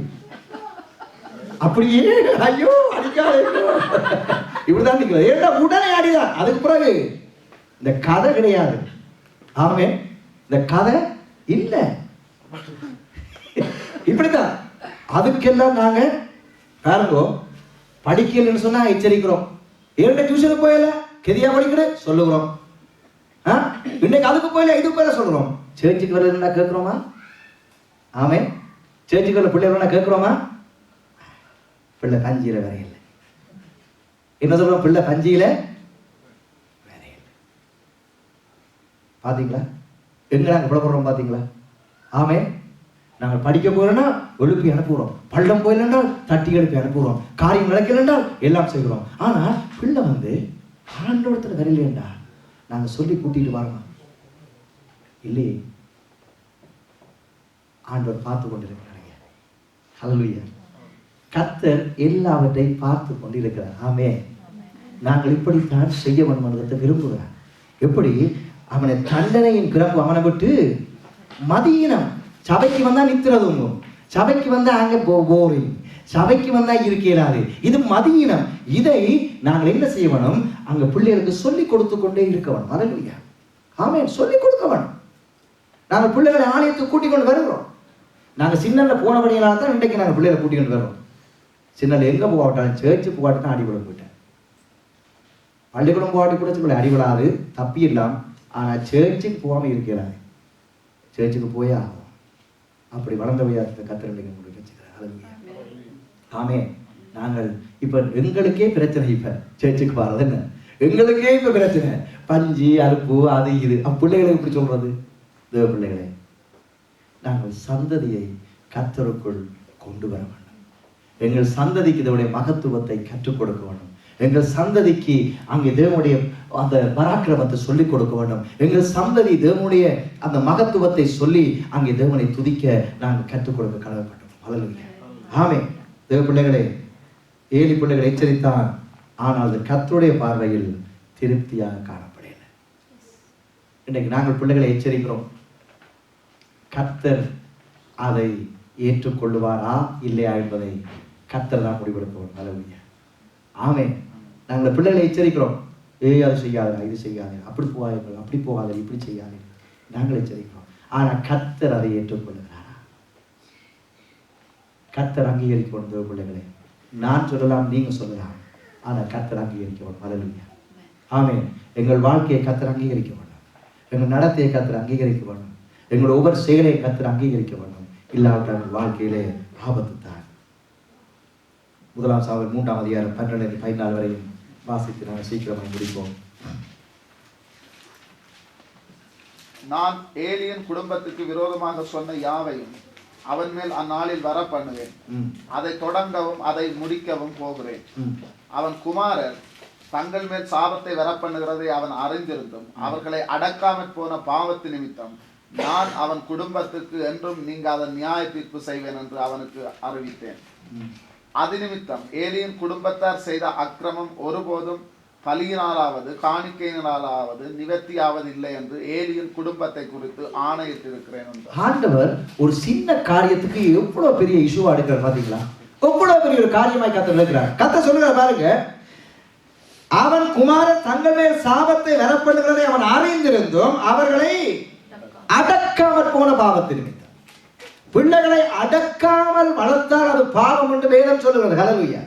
அப்படியே ஐயோ அடிக்காத இப்படிதான் நிற்கிறது. ஏன்னா உடனே அடிதான். அதுக்கு பிறகு இந்த கதை கிடையாது. ஆமே, இந்த கதை இல்ல. இப்படிதான். அதுக்கெல்லாம் நாங்க பாருங்க, படிக்கலன்னு சொன்னா எச்சரிக்கிறோம். ஏன் டியூஷனுக்கு போயல கெதியா படிக்கிற சொல்லுகிறோம். இன்னைக்கு அதுக்கு போயல இதுக்கு போயல சொல்றோம். சேர்ச்சுக்கு வரலன்னா கேட்கிறோமா? ஆமே, சேர்ச்சுக்கு வரல பிள்ளைகளா கேட்கிறோமா? பிள்ளை கஞ்சியில வேற இல்லை. என்ன சொல்றோம்? பிள்ளை கஞ்சியில வேற இல்லை. பாத்தீங்களா? எங்க நாங்கள் புலப்படுறோம் பார்த்தீங்களா? ஆமே. நாங்கள் படிக்க போகிறோன்னா எழுப்பி அனுப்புகிறோம், பள்ளம் போயிலென்றால் தட்டி எழுப்பி அனுப்புகிறோம், காரியம் நடக்கலென்றால் எல்லாம் செய்கிறோம். ஆனால் பிள்ளை ஆண்டோடத்தில் வரலையேண்டா நாங்கள் சொல்லி கூட்டிட்டு வரோம் இல்லையே. ஆண்டவர் பார்த்து கொண்டிருக்கிறாங்க. ஹல்லேலூயா. கர்த்தர் எல்லாவற்றையும் பார்த்து கொண்டிருக்கிறார். ஆமே. நாங்கள் இப்படித்தான் செய்ய வேண்டும் என்பதை விரும்புகிறார். எப்படி? அவனை தண்டனையின் பிறப்பு அவனை விட்டு மதியினம். சபைக்கு வந்தா நித்திரதுங்க, சபைக்கு வந்தா அங்க போரிங், சபைக்கு வந்தா இருக்கிறாரு, இது மதியினம். இதை நாங்கள் என்ன செய்ய வேணும்? அங்க பிள்ளைகளுக்கு சொல்லிக் கொடுத்து கொண்டே இருக்க வேணும். ஹல்லேலூயா. ஆமென். சொல்லிக் கொடுக்க வேணும். நாங்கள் பிள்ளைகளை ஆலயத்துக்கு கூட்டிக் கொண்டு வருகிறோம். நாங்கள் சின்னல போனபடியால தான் இன்றைக்கு நாங்கள் பிள்ளைகளை கூட்டிக் கொண்டு வர்றோம். சின்னல எங்க போகாட்டாலும் சேர்ச்சு போகாட்டி தான் அடிபட போயிட்டேன். பள்ளிக்கூடம் போகாட்டி கூட சொல்ல அடிபடாது, தப்பி இல்லாம். ஆனால் சேர்ச்சுக்கு போகாமல் இருக்கிறாரு. சேர்ச்சுக்கு போயே ஆகும். அப்படி வளர்ந்த வையாத கத்திரண்டைங்க உங்களுக்கு வச்சுக்கிறார். ஆமே. நாங்கள் இப்ப எங்களுக்கே பிரச்சனை. இப்ப சேர்ச்சுக்கு போறது என்ன எங்களுக்கே இப்ப பிரச்சனை. பஞ்சு அறுப்பு அது இது. பிள்ளைகளை இப்படி சொல்றது? தேவ பிள்ளைகளே, நாங்கள் சந்ததியை கர்த்தருக்குள் கொண்டு வர வேண்டும். எங்கள் சந்ததிக்கு இதனுடைய மகத்துவத்தை கற்றுக் கொடுக்க வேண்டும். எங்கள் சந்ததிக்கு அங்கே தேவனுடைய அந்த பராக்கிரமத்தை சொல்லிக் கொடுக்க வேண்டும். எங்கள் சந்ததி தேவனுடைய அந்த மகத்துவத்தை சொல்லி அங்கே தேவனை துதிக்க நாங்கள் கற்றுக் கொடுக்க கடமைப்பட்டோம். ஹல்லேலூயா. ஆமே. தேவ பிள்ளைகளே, ஏலி பிள்ளைகளை எச்சரித்தான், ஆனால் அது கர்த்தருடைய பார்வையில் திருப்தியாக காணப்படல. இன்றைக்கு நாங்கள் பிள்ளைகளை எச்சரிக்கிறோம். கர்த்தர் அதை ஏற்றுக்கொள்ளுவாரா இல்லையா என்பதை கர்த்தர் தான் முடிவெடுப்போம். ஹல்லேலூயா. ஆமே. நாங்கள் பிள்ளைகளை எச்சரிக்கிறோம். அது செய்யாத, இது செய்யாதே, அப்படி போகாதீர்கள், அப்படி போகாத, இப்படி செய்யாதே, நாங்கள் எச்சரிக்கிறோம். ஆனால் கர்த்தர் அதை ஏற்றுக்கொள்ளுகிறாரா? கர்த்தர் அங்கீகரிக்கணும். தேவ பிள்ளைகளே, நான் சொல்லலாம், நீங்க சொல்லலாம், ஆனால் கர்த்தர் அங்கீகரிக்க வேண்டும். ஹல்லேலூயா. ஆமே. எங்கள் வாழ்க்கையை கர்த்தர் அங்கீகரிக்க வேண்டும். எங்கள் நடத்தையை கர்த்தர் அங்கீகரிக்க வேண்டும். எங்களோட ஒவ்வொரு செயலை கர்த்தர் அங்கீகரிக்க வேண்டும். இல்லாவிட்டால் வாழ்க்கையிலே ஆபத்து தான். 1 சாமுவேல் 3 அதிகாரம் 12-14 வரையும் வாசித்து நாங்கள் சீக்கிரமாக முடிப்போம்.
நான் ஏலியின் குடும்பத்துக்கு விரோதமாக சொன்ன யாவையும் அவன் மேல் அந்நாளில் வர பண்ணுவேன். அதை தொடங்கவும் அதை முடிக்கவும் போகிறேன். அவன் குமாரர் தங்கள் மேல் சாபத்தை வர பண்ணுகிறதை அவன் அறிந்திருந்தும் அவர்களை அடக்காமற் போன பாவத்து நிமித்தம் நான் அவன் குடும்பத்துக்கு என்றும் நீங்காத நியாய தீர்ப்பு செய்வேன் என்று அவனுக்கு அறிவித்தேன். அது நிமித்தம் ஏலியின் குடும்பத்தார் செய்த அக்கிரமம் ஒருபோதும் பலியினாலாவது காணிக்கையினாலாவது நிவர்த்தியாவது இல்லை என்று ஏலியின் குடும்பத்தை குறித்து ஆணையிட்டிருக்கிறேன்.
ஆண்டவர் ஒரு சின்ன காரியத்துக்கு எவ்வளவு பெரிய இஷ்யூவா எடுக்கிறார் பாத்தீங்களா? எவ்வளவு பெரிய ஒரு காரியமாய் கர்த்தர் எடுக்கிறார். கர்த்தர் சொல்லுகிறார் பாருங்க, அவன் குமாரன் தங்கள் மேல் சாபத்தை வரப்படுகிறதை அவன் அறிந்திருந்தும் அவர்களை அடக்காமற் போன பாவத்தின் நிமித்தம். பிள்ளைகளை அடக்காமல் வளர்த்தால் அது பாவம் என்று வேதம் சொல்லுகிறது. ஹல்லேலூயா.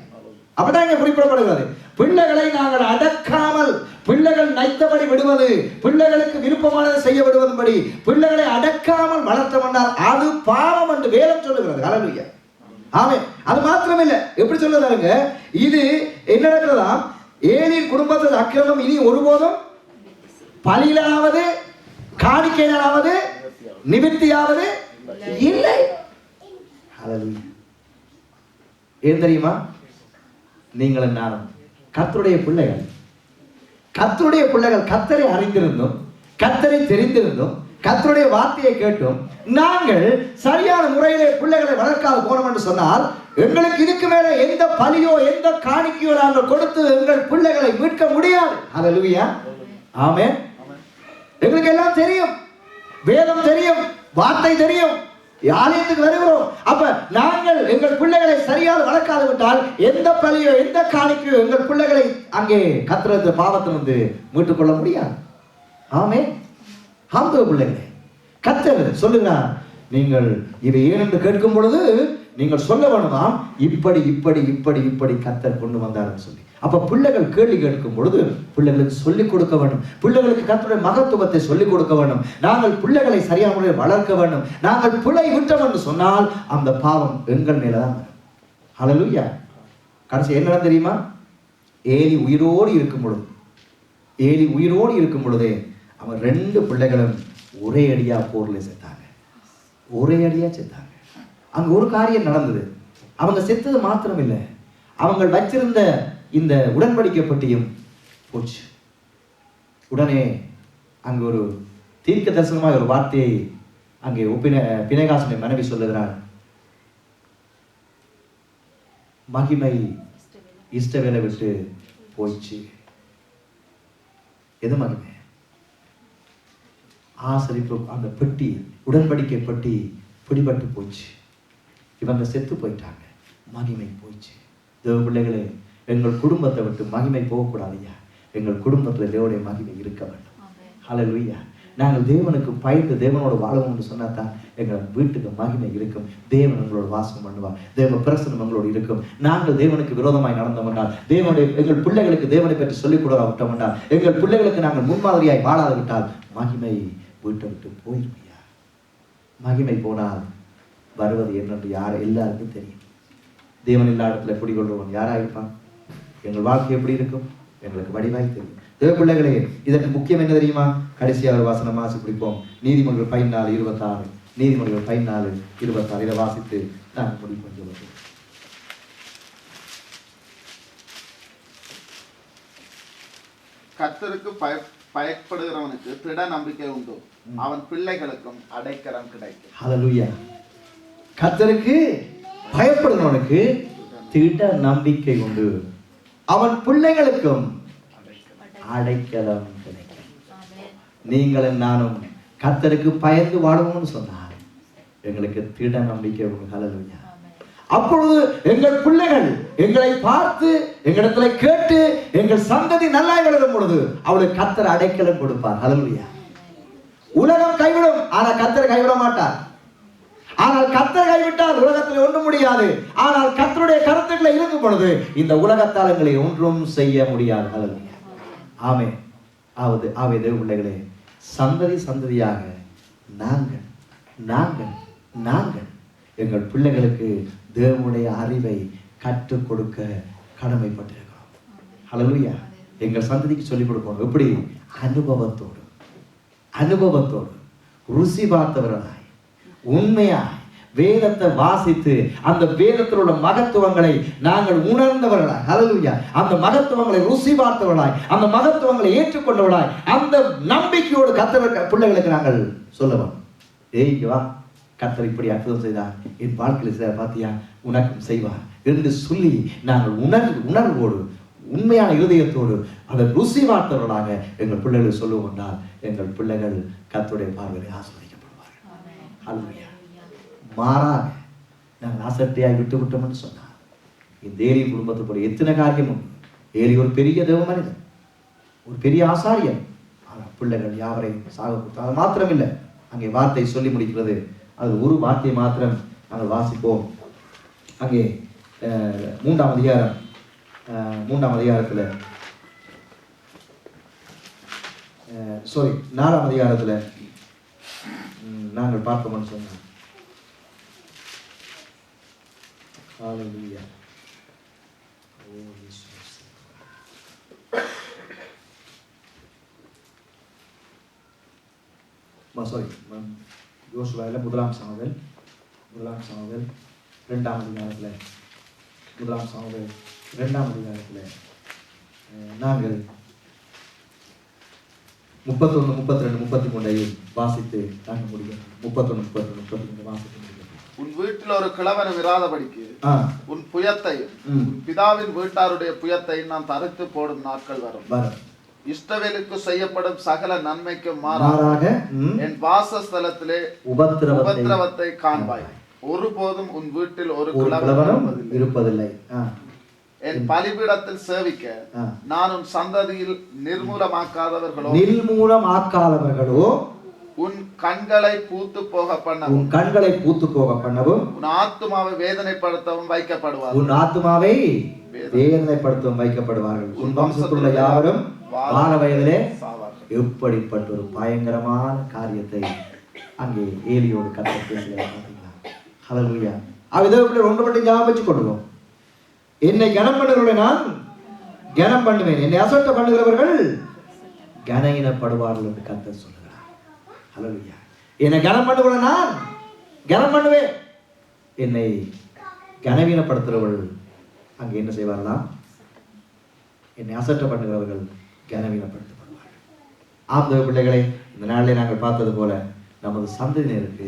அப்படிதான் இங்க குறிப்பிடப்படுகிறது. பிள்ளைகளை நாங்கள் அடக்காமல், பிள்ளைகள் நைத்தபடி விடுவது, பிள்ளைகளுக்கு விருப்பமானதை செய்ய விடுவதுபடி பிள்ளைகளை அடக்காமல் வளர்த்தவனால் அது பாவம் என்று வேதம் சொல்லுகிறது. ஹல்லேலூயா. ஆமே. அது மாத்திரமில்லை, எப்படி சொல்லுறாங்க, இது என்ன நடக்கிறதாம், ஏலியின் குடும்பத்தில் அக்கிரமம் இனி ஒருபோதும் பலியிலாவது காணிக்கையிலாவது நிவர்த்தியாவது இல்லை. ஹல்லேலூயா. ஏன் தெரியுமா? நீங்களும் நானும் கர்த்தருடைய பிள்ளைகள். கர்த்தருடைய பிள்ளைகள் கர்த்தரை அறிந்திருந்தோம், கர்த்தரை தெரிந்திருந்தோம், கர்த்தருடைய வார்த்தையை கேட்டோம். நாங்கள் சரியான முறையிலே பிள்ளைகளை வளர்க்காது போனோம் என்று சொன்னால் எங்களுக்கு இதுக்கு மேல எந்த பலியோ எந்த காணிக்கையோ நாங்கள் கொடுத்து எங்கள் பிள்ளைகளை மீட்க முடியாது. ஹல்லேலூயா. ஆமென். எங்களுக்கு எல்லாம் தெரியும், வேதம் தெரியும், வார்த்தை தெரியும், ஆலயத்துக்கு வருகிறோம். அப்ப நாங்கள் எங்கள் பிள்ளைகளை சரியாக வளர்க்காது விட்டால் எந்த பலியோ எந்த காணிக்கையோ எங்கள் பிள்ளைகளை அங்கே கர்த்தருடைய பாவத்திலிருந்து மீட்டுக் கொள்ள முடியாது. ஆமென். ஆம் பிள்ளைகளே, கர்த்தர் சொல்லுகிறார், நீங்கள் இதை ஏன் என்று கேட்கும் பொழுது நீங்கள் சொல்ல வேணுமாம், இப்படி இப்படி இப்படி இப்படி கர்த்தர் கொண்டு வந்தார்னு சொல்லி. அப்ப பிள்ளைகள் கேள்வி கேட்கும் பொழுது பிள்ளைகளுக்கு சொல்லிக் கொடுக்க வேண்டும். பிள்ளைகளுக்கு கர்த்தருடைய மகத்துவத்தை சொல்லிக் கொடுக்க வேண்டும். நாங்கள் பிள்ளைகளை சரியான முறையில் வளர்க்க வேண்டும். நாங்கள் பிள்ளை விட்டோம் என்று சொன்னால் அந்த பாவம் எங்கள் மேலதான். ஹல்லேலூயா. கடைசி என்ன தெரியுமா? ஏலி உயிரோடு இருக்கும் பொழுது, ஏலி உயிரோடு இருக்கும் பொழுதே அவன் 2 பிள்ளைகளும் ஒரே அடியா போர்ல செத்தாங்க. ஒரே அடியா செத்தாங்க. அங்க ஒரு காரியம் நடந்தது. அவங்க செத்தது மாத்திரம் இல்லை, அவங்க வச்சிருந்த இந்த உடன்படிக்கை பற்றியும் போச்சு. உடனே அங்க ஒரு தீர்க்க தரிசனமாக ஒரு வார்த்தையை அங்கே பினேகாசனுடைய மனைவி சொல்லுகிறார். மகிமை இஸ்ரவேலை விட்டு போயிடுச்சு. எது மகிமை? ஆசரிப்பு அந்த பெட்டி, உடன்படிக்கை பெட்டி பிடிபட்டு போச்சு. இவங்க செத்து போயிட்டாங்க, மகிமை போயிடுச்சு. தேவ பிள்ளைகளே, எங்கள் குடும்பத்தை விட்டு மகிமை போகக்கூடாதுயா. எங்கள் குடும்பத்தில் தேவனுடைய மகிமை இருக்க வேண்டும். ஹல்லேலூயா. நாங்கள் தேவனுக்கு பயந்து தேவனோட வாழணும்னு சொன்னா தான் எங்கள் வீட்டுக்கு மகிமை இருக்கும். தேவன் எங்களோட வாசம் பண்ணுவார், தேவ பிரசனம் எங்களோடு இருக்கும். நாங்கள் தேவனுக்கு விரோதமாய் நடந்தோம் என்றால், தேவனுடைய எங்கள் பிள்ளைகளுக்கு தேவனை பற்றி சொல்லிக் கொடுக்க விட்டோம் என்றால், எங்கள் பிள்ளைகளுக்கு நாங்கள் முன்மாதிரியாய் வாழாது விட்டால் மகிமை வீட்டை விட்டு போயிருமையா. மகிமை போனால் வருவது என்னென்று எல்லாருக்கும் தெரியும். தேவன் எல்லா இடத்துல குடிகொள்றவன் யாரா இருப்பான்? எங்கள் வாழ்க்கை எப்படி இருக்கும்? எங்களுக்கு வடிவாய் தெரியும். தேவ பிள்ளைகளே, இதற்கு முக்கியம் என்ன தெரியுமா? கடைசியாக ஒரு வசனம் வாசி பிடிப்போம். நீதிமொழிகள் 14:26. நீதிமொழிகள் 14:26 இதை வாசித்து நான் முடிப்போம்.
கர்த்தருக்கு பயப்படுகிறவனுக்கு திட நம்பிக்கை உண்டு, அவன் பிள்ளைகளுக்கும் அடைக்கலம் கிடைக்கும்.
ஹல்லேலூயா. கர்த்தருக்கு பயப்படுகிறவனுக்கு திட நம்பிக்கை உண்டு, அவன் பிள்ளைகளுக்கும் அடைக்கலம் கிடைக்கும். நீங்களும் நானும் கர்த்தருக்கு பயந்து வாழுவோம்னு சொன்னார், எங்களுக்கு திட நம்பிக்கை உண்டு. ஹல்லேலூயா. அப்பொழுது எங்கள் பிள்ளைகள் எங்களை பார்த்து எங்களிடத்துல கேட்டு எங்கள் சந்ததி நல்லா வளரும் பொழுது அவளுக்கு கர்த்தர் அடைக்கலம் கொடுப்பார். ஹல்லேலூயா. உலகம் கைவிடும், ஆனால் கர்த்தர் கைவிட மாட்டார். ஆனால் கர்த்தர் கைவிட்டால் உலகத்தில் ஒன்றும் முடியாது. ஆனால் கர்த்தருடைய கருத்துக்களை இருக்கும் பொழுது இந்த உலகத்தால் எங்களை ஒன்றும் செய்ய முடியாது. ஹல்லேலூயா. ஆமென். ஆவே தேவ பிள்ளைகளே, சந்ததி சந்ததியாக நாங்கள் நாங்கள் நாங்கள் எங்கள் பிள்ளைகளுக்கு தேவனுடைய அறிவை கற்றுக் கொடுக்க கடமைப்பட்டிருக்கிறோம். ஹல்லேலூயா. எங்கள் சந்ததிக்கு சொல்லிக் கொடுக்கணும். எப்படி? அனுபவத்தோடு அனுபவத்தோடு ருசி பார்த்தவர்களாய் உண்மையாய் வேதத்தை வாசித்து அந்த வேதத்தில் உள்ள மகத்துவங்களை நாங்கள் உணர்ந்தவர்களாய், ஹல்லேலூயா, அந்த மகத்துவங்களை ருசி பார்த்தவர்களாய், அந்த மகத்துவங்களை ஏற்றுக்கொண்டவர்களாய், அந்த நம்பிக்கையோடு கர்த்தர் பிள்ளைகளுக்கு நாங்கள் சொல்லுவோம். வா, கர்த்தர் இப்படி அற்புதம் செய்தார், என் வாழ்க்கையில் செய்ய பார்த்தியா, உனக்கும் செய்வார் என்று சொல்லி நாங்கள் உணர்வோடு உண்மையான இருதயத்தோடு அதை ருசி பார்த்தவர்களாக எங்கள் பிள்ளைகள் சொல்லுவோம் என்றால் எங்கள் பிள்ளைகள் கர்த்தருடைய பார்வையை ஆசீர்வதிக்கப்படுவார்கள். ஹல்லேலூயா. மாறாக நாங்கள் ஆசட்டையாய் விட்டு விட்டோம்னு சொன்னார். இந்த ஏலி குடும்பத்தை போல எத்தனை காரியம் உண்டு. ஏலி ஒரு பெரிய தேவ மனிதன், ஒரு பெரிய ஆசாரியன். ஆனால் பிள்ளைகள் யாவரையும் சாக கொடுத்தார். அது மாத்திரமில்லை, அங்கே வார்த்தை சொல்லி முடிக்கிறது. அது ஒரு வார்த்தை மாத்திரம் நாங்கள் வாசிப்போம். அங்கே 3ஆம் அதிகாரத்தில் 4ஆம் அதிகாரத்தில் நாங்கள் பார்ப்போம்னு சொன்னோம். ஹல்லேலூயா. யோசுவாவில் 1ஆம் சாமுவேல் 2ஆம் அதிகாரத்தில் 1ஆம் சாமுவேல் 2ஆம் அதிகாரத்தில் நாங்கள் 31, 32, 33 வாசித்து தாங்க முடியும். 31, 32, 33 வாசித்து முடியும்.
உன் வீட்டில் ஒரு கிழவனும் இராதபடிக்கு உன் புயத்தையும் உன் பிதாவின் வீட்டாருடைய புயத்தையும் நான் தரித்து போடும் நாட்கள் வரும். இஸ்ரவேலுக்கு செய்யப்படும் சகல நன்மைக்கும் மாறாக என் வாசஸ்தலத்திலே உபத்திரவத்தை காண்பாய். ஒருபோதும் உன் வீட்டில் ஒரு கிழவனும் இருப்பதில்லை. என் பலிபீடத்தில் சேவிக்க நான் உன் சந்ததியில் நிர்மூலமாக்காதவர்களோ உன் கண்களை பூத்து போக பண்ணவும் உன் ஆத்துமாவை வேதனைப்படுத்தவும் வைக்கப்படுவார்கள். உன் வம்சத்துள்ள யாவரும் வாழ வயதிலே எப்படிப்பட்ட ஒரு பயங்கரமான காரியத்தை அங்கே ஏலியோடு கர்த்தர் பேசுகிறார். ஹல்லேலூயா. அவ்விதத்தில் ஒன்று மட்டும் ஞாபகம் வச்சுக் கொள்வோம். என்னை கனம் பண்ணுகிறவர்களை நான் கனம் பண்ணுவேன், என்னை அசட்ட பண்ணுகிறவர்கள் கனயினப்படுவார்கள் என்று கர்த்தர் சொல்லுகிறார்.
ஹல்லேலூயா. என்னை கனம் பண்ணுகிற நான் கனம் பண்ணுவேன். என்னை கனவீனப்படுத்துகிறவர்கள் அங்கே என்ன செய்வார்களாம்? என்னை அசட்ட பண்ணுகிறவர்கள் கனவீனப்படுத்தப்படுவார்கள். ஆம் பிள்ளைகளை, இந்த நாளிலே நாங்கள் பார்த்தது போல நமது சந்ததியினருக்கு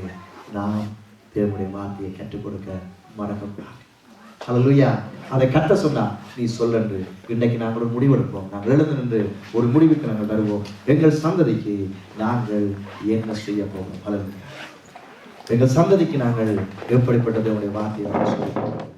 நாம் தேவனுடைய வார்த்தையை கற்றுக் கொடுக்க மறக்கக்கூடாது. ஹல்லேலூயா. அதை கட்ட சொன்னா நீ சொல்லன்று இன்றைக்கு நாங்கள் ஒரு முடிவெடுப்போம். நாங்கள் எழுந்து நின்று ஒரு முடிவுக்கு நாங்கள் வருவோம். எங்கள் சந்ததிக்கு நாங்கள் என்ன செய்ய போகிறோம்? ஹல்லேலூயா. எங்கள் சந்ததிக்கு நாங்கள் எப்படிப்பட்ட தேவனுடைய வார்த்தையை சொல்லுவோம்.